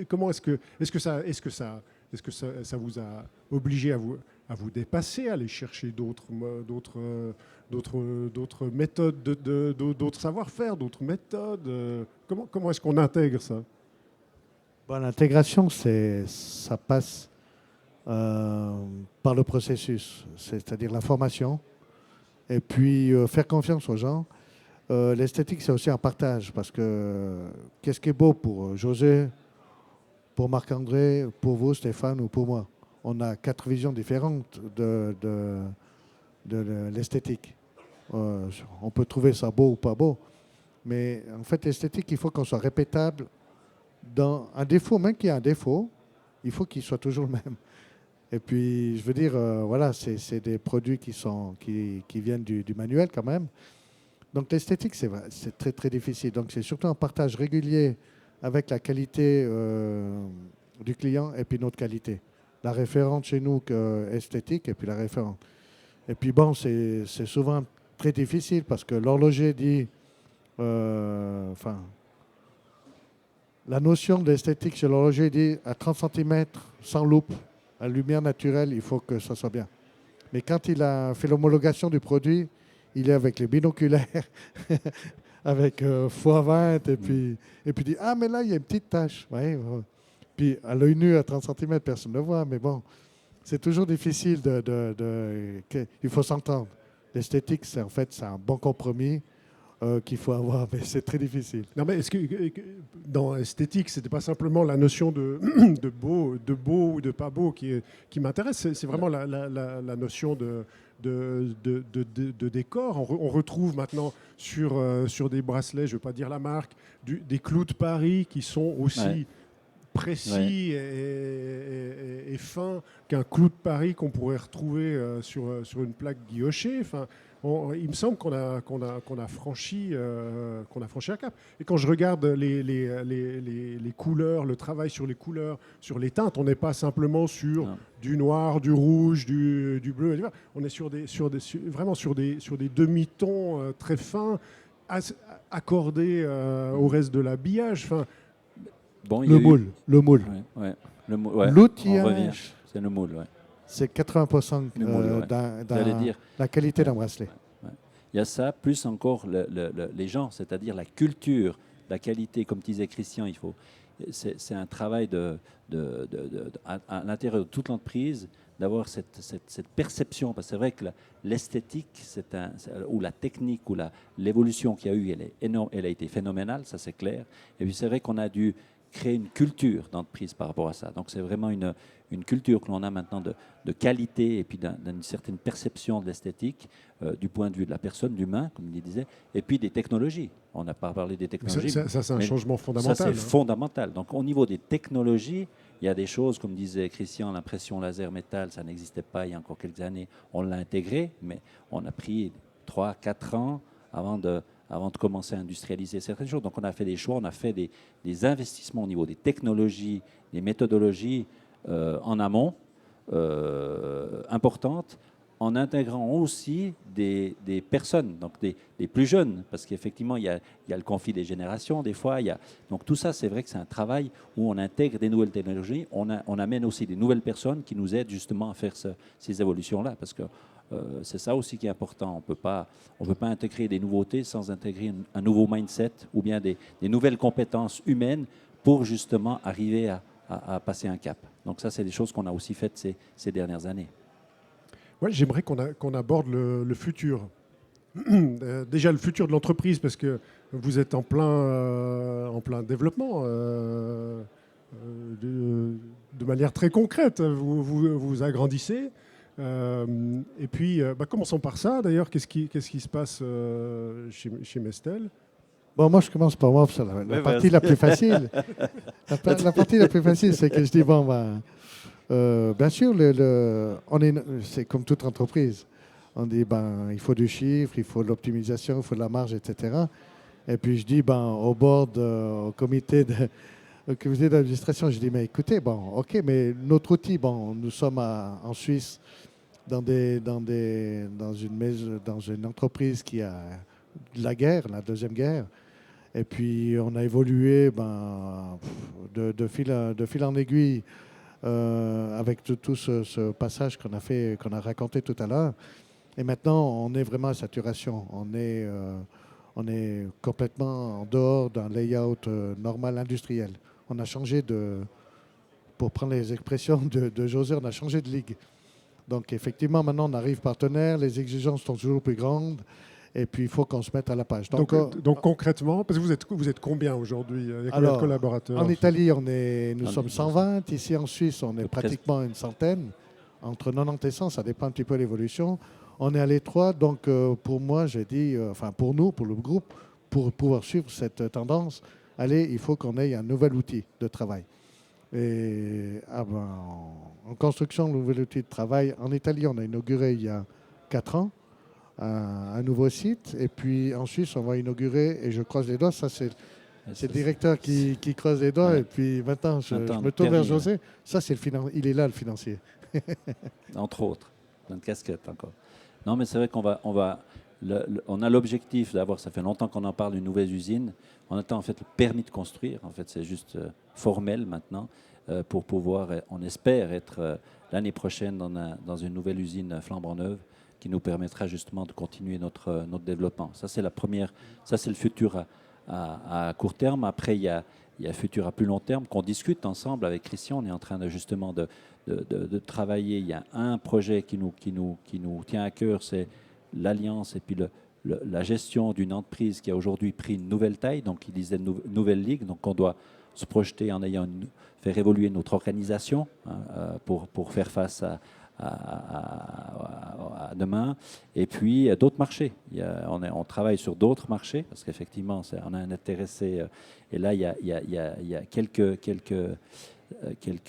Speaker 1: Comment est-ce que ça vous a obligé à vous dépasser, à aller chercher d'autres méthodes, d'autres savoir-faire, d'autres méthodes? Comment est-ce qu'on intègre ça?
Speaker 2: L'intégration, ça passe par le processus, c'est-à-dire la formation, et puis faire confiance aux gens. L'esthétique, c'est aussi un partage, parce que qu'est-ce qui est beau pour José, pour Marc-André, pour vous, Stéphane, ou pour moi? On a 4 visions différentes de l'esthétique. On peut trouver ça beau ou pas beau, mais en fait, l'esthétique, il faut qu'on soit répétable. Dans un défaut, même qu'il y ait un défaut, il faut qu'il soit toujours le même. Et puis, je veux dire, voilà, c'est des produits qui viennent du manuel quand même. Donc l'esthétique, c'est très très difficile. Donc c'est surtout un partage régulier avec la qualité du client et puis notre qualité. La référente chez nous esthétique et puis la référente. Et puis bon, c'est souvent très difficile parce que l'horloger dit, la notion d'esthétique chez l'horloger dit à 30 cm, sans loupe, à lumière naturelle, il faut que ça soit bien. Mais quand il a fait l'homologation du produit, il est avec les binoculaires, avec x20, et puis dit, ah mais là, il y a une petite tache. Ouais. Puis à l'œil nu, à 30 cm, personne ne voit, mais bon, c'est toujours difficile il faut s'entendre. L'esthétique, c'est un bon compromis qu'il faut avoir, mais c'est très difficile.
Speaker 1: Non, mais est-ce que dans l'esthétique, c'était pas simplement la notion de beau ou de pas beau qui m'intéresse, c'est vraiment la notion de décor. On retrouve maintenant sur des bracelets, je ne veux pas dire la marque, des clous de Paris qui sont aussi précis et fins qu'un clou de Paris qu'on pourrait retrouver sur une plaque guillochée. Enfin, il me semble qu'on a franchi un cap. Et quand je regarde les couleurs, le travail sur les couleurs, sur les teintes, on n'est pas simplement sur
Speaker 3: Non.
Speaker 1: du noir, du rouge, du bleu. On est vraiment sur des demi-tons très fins, accordés au reste de l'habillage. Enfin,
Speaker 3: Bon, il y a
Speaker 2: Le
Speaker 3: eu-
Speaker 2: moule, le moule.
Speaker 3: Ouais, ouais. Ouais, on revient.
Speaker 2: L'outillage,
Speaker 3: C'est le moule, ouais.
Speaker 2: c'est 80%
Speaker 3: Le moule, ouais. J'allais dire.
Speaker 2: la qualité d'un bracelet.
Speaker 3: Il y a ça, plus encore les gens, c'est-à-dire la culture, la qualité, comme disait Christian, c'est un travail à l'intérieur de toute l'entreprise d'avoir cette perception, parce que c'est vrai que l'esthétique, ou la technique, ou l'évolution qu'il y a eu, elle est énorme, elle a été phénoménale, ça c'est clair. Et puis c'est vrai qu'on a dû créer une culture d'entreprise par rapport à ça. Donc c'est vraiment une culture que l'on a maintenant de qualité et puis d'une certaine perception de l'esthétique du point de vue de la personne, d'humain, comme il disait, et puis des technologies. On n'a pas parlé des technologies.
Speaker 1: ça, c'est un
Speaker 3: mais
Speaker 1: changement fondamental.
Speaker 3: ça, c'est
Speaker 1: hein.
Speaker 3: fondamental. Donc au niveau des technologies, il y a des choses, comme disait Christian, l'impression laser métal, ça n'existait pas il y a encore quelques années. On l'a intégré, mais on a pris 3-4 ans avant de commencer à industrialiser certaines choses. Donc on a fait des choix, on a fait des investissements au niveau des technologies, des méthodologies en amont importantes, en intégrant aussi des personnes, donc des plus jeunes, parce qu'effectivement, il y a le conflit des générations, des fois. Donc tout ça, c'est vrai que c'est un travail où on intègre des nouvelles technologies, on amène aussi des nouvelles personnes qui nous aident justement à faire ces évolutions-là, parce que c'est ça aussi qui est important. On peut pas intégrer des nouveautés sans intégrer un nouveau mindset ou bien des nouvelles compétences humaines pour justement arriver à passer un cap. Donc ça, c'est des choses qu'on a aussi faites ces dernières années.
Speaker 1: Ouais, j'aimerais qu'on aborde le futur. Déjà le futur de l'entreprise, parce que vous êtes en plein développement de manière très concrète. Vous agrandissez. Et puis, commençons par ça. D'ailleurs, qu'est-ce qui se passe chez Mestel?
Speaker 2: Bon, moi, je commence par moi, c'est la partie la plus facile. La partie la plus facile, c'est que je dis, bon, bien sûr, c'est comme toute entreprise. On dit, il faut du chiffre, il faut de l'optimisation, il faut de la marge, etc. Et puis, je dis, au board, au comité d'administration, je dis, mais écoutez, OK, mais notre outil, nous sommes en Suisse, dans une entreprise qui a de la guerre, la deuxième guerre. Et puis, on a évolué de fil en aiguille avec tout ce passage qu'on a raconté tout à l'heure. Et maintenant, on est vraiment à saturation. On est complètement en dehors d'un layout normal industriel. On a changé pour prendre les expressions de José, on a changé de ligue. Donc, effectivement, maintenant, on arrive partenaire, les exigences sont toujours plus grandes. Et puis, il faut qu'on se mette à la page.
Speaker 1: Donc concrètement, parce que vous êtes combien aujourd'hui? Il y a combien de collaborateurs?
Speaker 2: En Italie, nous sommes 120. Ici, en Suisse, on est pratiquement une centaine. Entre 90 et 100, ça dépend un petit peu de l'évolution. On est à l'étroit. Donc, pour moi, j'ai dit, pour nous, pour le groupe, pour pouvoir suivre cette tendance, il faut qu'on ait un nouvel outil de travail. Et en construction, le nouvel outil de travail, en Italie, on a inauguré il y a 4 ans un nouveau site. Et puis en Suisse, on va inaugurer, et je croise les doigts, ça c'est le directeur qui creuse les doigts. Ouais. Et puis maintenant, je me tourne vers José. Ça, c'est il est là, le financier.
Speaker 3: Entre autres, plein de casquettes encore. Non, mais c'est vrai qu'on on a l'objectif d'avoir, ça fait longtemps qu'on en parle, une nouvelle usine. On attend en fait le permis de construire. En fait, c'est juste formel maintenant pour pouvoir, on espère être l'année prochaine dans une nouvelle usine flambant neuve qui nous permettra justement de continuer notre développement. Ça, c'est le futur à court terme. Après, il y a le futur à plus long terme qu'on discute ensemble avec Christian. On est en train de travailler. Il y a un projet qui nous tient à cœur, c'est l'alliance et puis la gestion d'une entreprise qui a aujourd'hui pris une nouvelle taille, donc il disait nouvelle ligue, donc on doit se projeter en faire évoluer notre organisation pour faire face à demain. Et puis d'autres marchés. On travaille sur d'autres marchés parce qu'effectivement, on a un intéressé. Et là, il y a quelques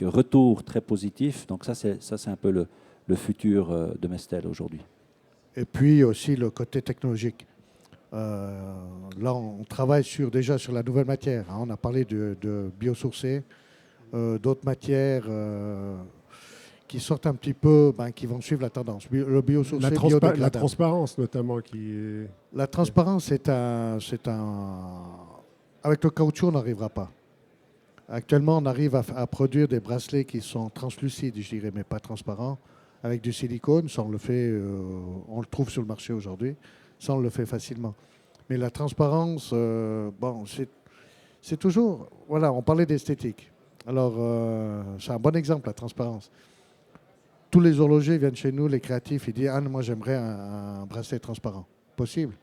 Speaker 3: retours très positifs. Donc ça, c'est un peu le futur de Mestel aujourd'hui.
Speaker 2: Et puis aussi le côté technologique. Là, on travaille déjà sur la nouvelle matière, hein. On a parlé de biosourcés, d'autres matières qui sortent un petit peu, qui vont suivre la tendance. Le biosourcé,
Speaker 1: La
Speaker 2: biodégradable.
Speaker 1: transparence, notamment, qui est...
Speaker 2: La transparence, avec le caoutchouc, on n'arrivera pas. Actuellement, on arrive à produire des bracelets qui sont translucides, je dirais, mais pas transparents, avec du silicone. Ça, on le fait, on le trouve sur le marché aujourd'hui. Ça, on le fait facilement. Mais la transparence, c'est toujours... Voilà, on parlait d'esthétique. Alors, c'est un bon exemple, la transparence. Tous les horlogers viennent chez nous, les créatifs, ils disent « Ah, moi, j'aimerais un bracelet transparent. » Possible.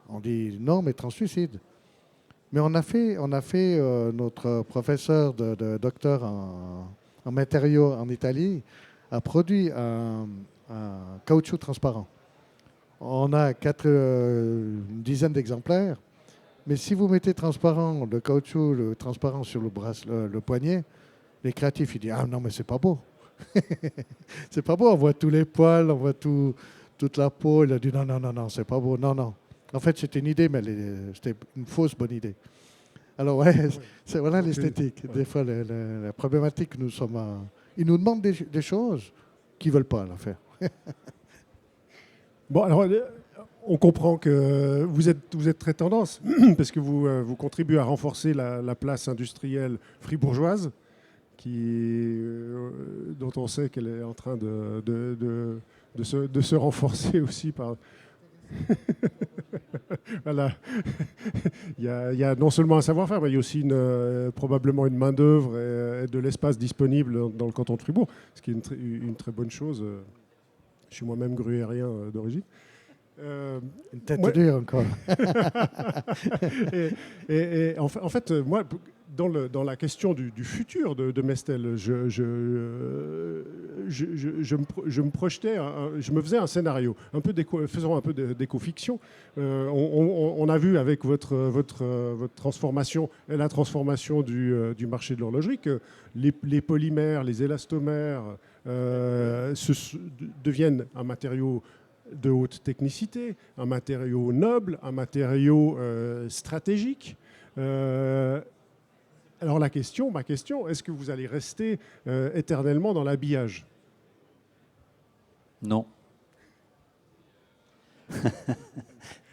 Speaker 2: On dit « Non, mais translucide. » Mais on a fait notre professeur de docteur en matériaux en Italie a produit un caoutchouc transparent. On a une dizaine d'exemplaires. Mais si vous mettez le caoutchouc transparent sur le poignet, les créatifs ils disent « Ah non, mais c'est pas beau. » C'est pas beau, on voit tous les poils, on voit toute la peau. Il a dit « Non, c'est pas beau. Non. » En fait, c'était une idée, mais c'était une fausse bonne idée. Alors, c'est voilà l'esthétique.
Speaker 1: Ouais.
Speaker 2: Des fois, la problématique, nous sommes ils nous demandent des choses qu'ils ne veulent pas la faire.
Speaker 1: Bon, alors, on comprend que vous êtes très tendance, parce que vous contribuez à renforcer la place industrielle fribourgeoise, dont on sait qu'elle est en train de se renforcer aussi par... Voilà. Il y a non seulement un savoir-faire, mais il y a aussi probablement une main-d'œuvre et de l'espace disponible dans le canton de Fribourg, ce qui est une très bonne chose. Je suis moi-même gruyérien d'origine.
Speaker 2: Une tête dure encore.
Speaker 1: et en fait, moi, dans la question du futur de Mestel, je me projetais, je me faisais un scénario, faisant un peu d'éco-fiction. On a vu avec votre transformation et la transformation du marché de l'horlogerie que les polymères, les élastomères deviennent un matériau de haute technicité, un matériau noble, un matériau stratégique. Alors ma question, est-ce que vous allez rester éternellement dans l'habillage ?
Speaker 3: Non.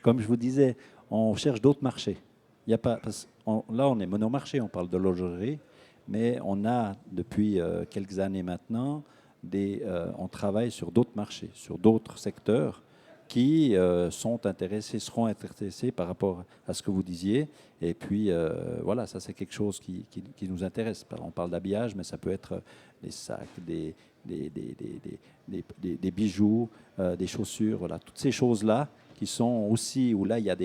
Speaker 3: Comme je vous disais, on cherche d'autres marchés. Il y a pas, là, on est monomarché, on parle de l'horlogerie, mais on a depuis quelques années maintenant, on travaille sur d'autres marchés, sur d'autres secteurs qui seront intéressés par rapport à ce que vous disiez. Et puis, voilà, ça c'est quelque chose qui nous intéresse. On parle d'habillage, mais ça peut être des sacs, des bijoux, des chaussures, voilà, toutes ces choses-là qui sont aussi, où là, il y a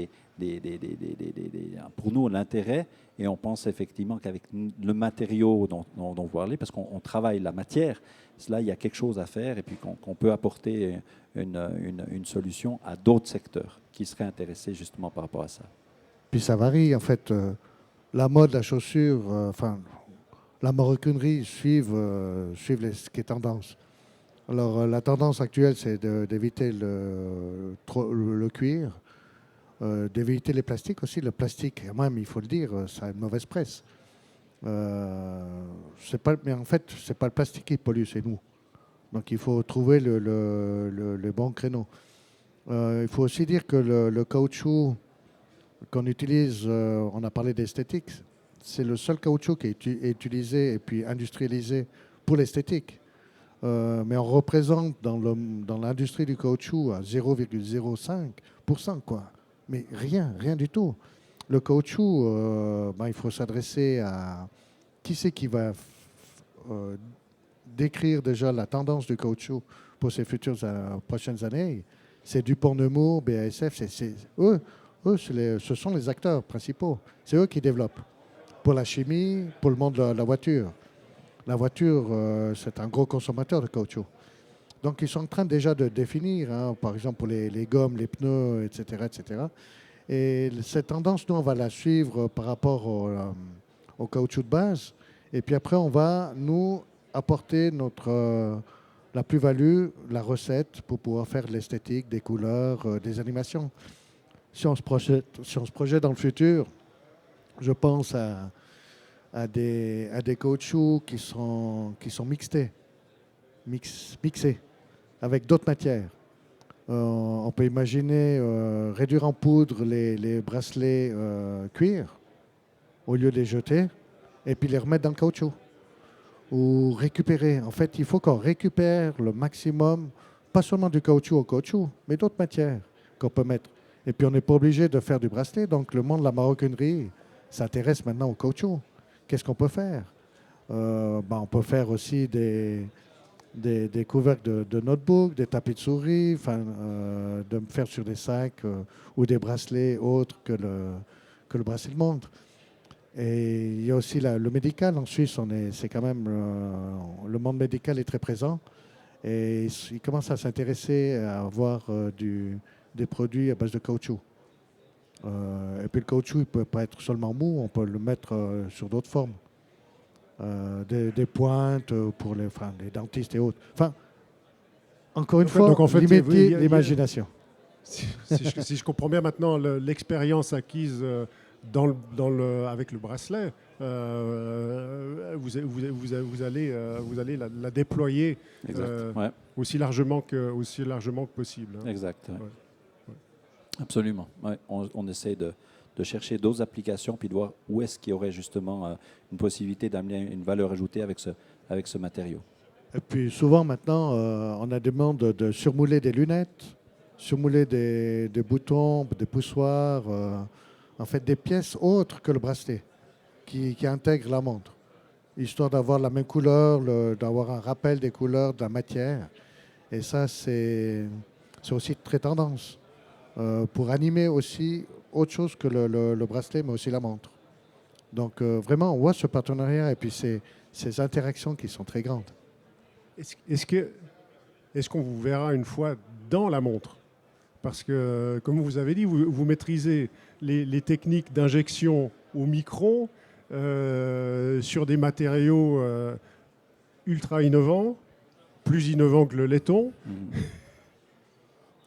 Speaker 3: pour nous l'intérêt, et on pense effectivement qu'avec le matériau dont vous parlez, parce qu'on travaille la matière, là, il y a quelque chose à faire, et puis qu'on peut apporter une solution à d'autres secteurs qui seraient intéressés justement par rapport à ça.
Speaker 2: Puis ça varie, en fait. La mode, la chaussure, la maroquinerie suivent ce qui est tendance. Alors, la tendance actuelle, c'est d'éviter le cuir, d'éviter les plastiques aussi. Le plastique, même, il faut le dire, ça a une mauvaise presse. Mais en fait, ce n'est pas le plastique qui pollue, c'est nous. Donc, il faut trouver le bon créneau. Il faut aussi dire que le caoutchouc qu'on utilise, on a parlé d'esthétique, c'est le seul caoutchouc qui est utilisé et puis industrialisé pour l'esthétique. Mais on représente dans l'industrie du caoutchouc à 0,05%, quoi. Mais rien du tout. Le caoutchouc, il faut s'adresser à qui c'est qui va décrire déjà la tendance du caoutchouc pour ces futures prochaines années. C'est Dupont-Nemours, BASF, eux, ce sont les acteurs principaux. C'est eux qui développent. Pour la chimie, pour le monde de la voiture. La voiture, c'est un gros consommateur de caoutchouc. Donc, ils sont en train déjà de définir, par exemple, pour les gommes, les pneus, etc., etc. Et cette tendance, nous, on va la suivre par rapport au caoutchouc de base. Et puis après, on va, nous, apporter la la plus-value, la recette pour pouvoir faire de l'esthétique, des couleurs, des animations. Si on se projette dans le futur, je pense à des caoutchoucs qui sont mixés avec d'autres matières. On peut imaginer réduire en poudre les bracelets cuir au lieu de les jeter et puis les remettre dans le caoutchouc. Ou récupérer. En fait, il faut qu'on récupère le maximum, pas seulement du caoutchouc au caoutchouc, mais d'autres matières qu'on peut mettre. Et puis, on n'est pas obligé de faire du bracelet. Donc, le monde de la maroquinerie s'intéresse maintenant au caoutchouc. Qu'est-ce qu'on peut faire? On peut faire aussi des couvercles de notebook, des tapis de souris, de faire sur des sacs ou des bracelets autres que le bracelet de montre. Et il y a aussi le médical. En Suisse, c'est quand même le monde médical est très présent. Et ils commencent à s'intéresser à avoir des produits à base de caoutchouc. Et puis le caoutchouc, il ne peut pas être seulement mou, on peut le mettre sur d'autres formes. Des pointes pour les dentistes et autres. Enfin, encore une fois,
Speaker 1: donc, en fait,
Speaker 2: limiter l'imagination.
Speaker 1: Si je comprends bien maintenant, l'expérience acquise avec le bracelet, vous allez la déployer aussi largement que possible. Hein.
Speaker 3: Exact. Ouais.
Speaker 1: Ouais.
Speaker 3: Absolument. Ouais. On essaie de chercher d'autres applications puis de voir où est-ce qu'il y aurait justement une possibilité d'amener une valeur ajoutée avec ce matériau.
Speaker 2: Et puis souvent maintenant, on a des demandes de surmouler des lunettes, surmouler des boutons, des poussoirs, en fait des pièces autres que le bracelet qui intègrent la montre, histoire d'avoir la même couleur, d'avoir un rappel des couleurs de la matière. Et ça, c'est aussi très tendance pour animer aussi autre chose que le bracelet, mais aussi la montre. Donc vraiment, on voit ce partenariat et puis ces interactions qui sont très grandes.
Speaker 1: Est-ce qu'on vous verra une fois dans la montre? Parce que, comme vous avez dit, vous maîtrisez les techniques d'injection au micron sur des matériaux ultra innovants, plus innovants que le laiton.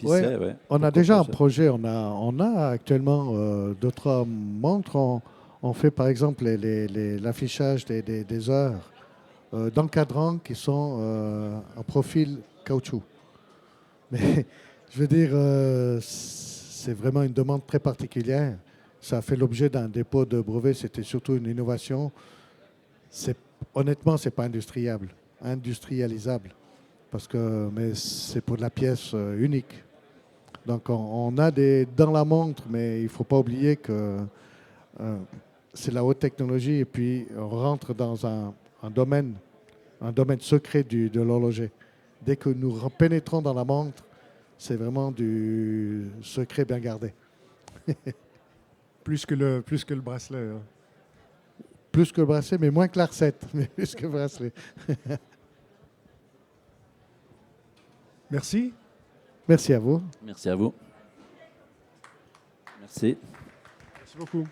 Speaker 2: Ouais. On a déjà un projet, on a actuellement d'autres montres. On fait par exemple l'affichage des heures d'encadrants qui sont en profil caoutchouc. Mais je veux dire, c'est vraiment une demande très particulière. Ça a fait l'objet d'un dépôt de brevet, c'était surtout une innovation. Honnêtement, ce n'est pas industrialisable, mais c'est pour la pièce unique. Donc on a dans la montre, mais il ne faut pas oublier que c'est la haute technologie et puis on rentre dans un domaine secret de l'horloger. Dès que nous pénétrons dans la montre, c'est vraiment du secret bien gardé.
Speaker 1: Plus que le bracelet. Hein.
Speaker 2: Plus que le bracelet, mais moins que la recette, mais plus que le bracelet.
Speaker 1: Merci.
Speaker 2: Merci à vous.
Speaker 3: Merci à vous. Merci.
Speaker 1: Merci beaucoup.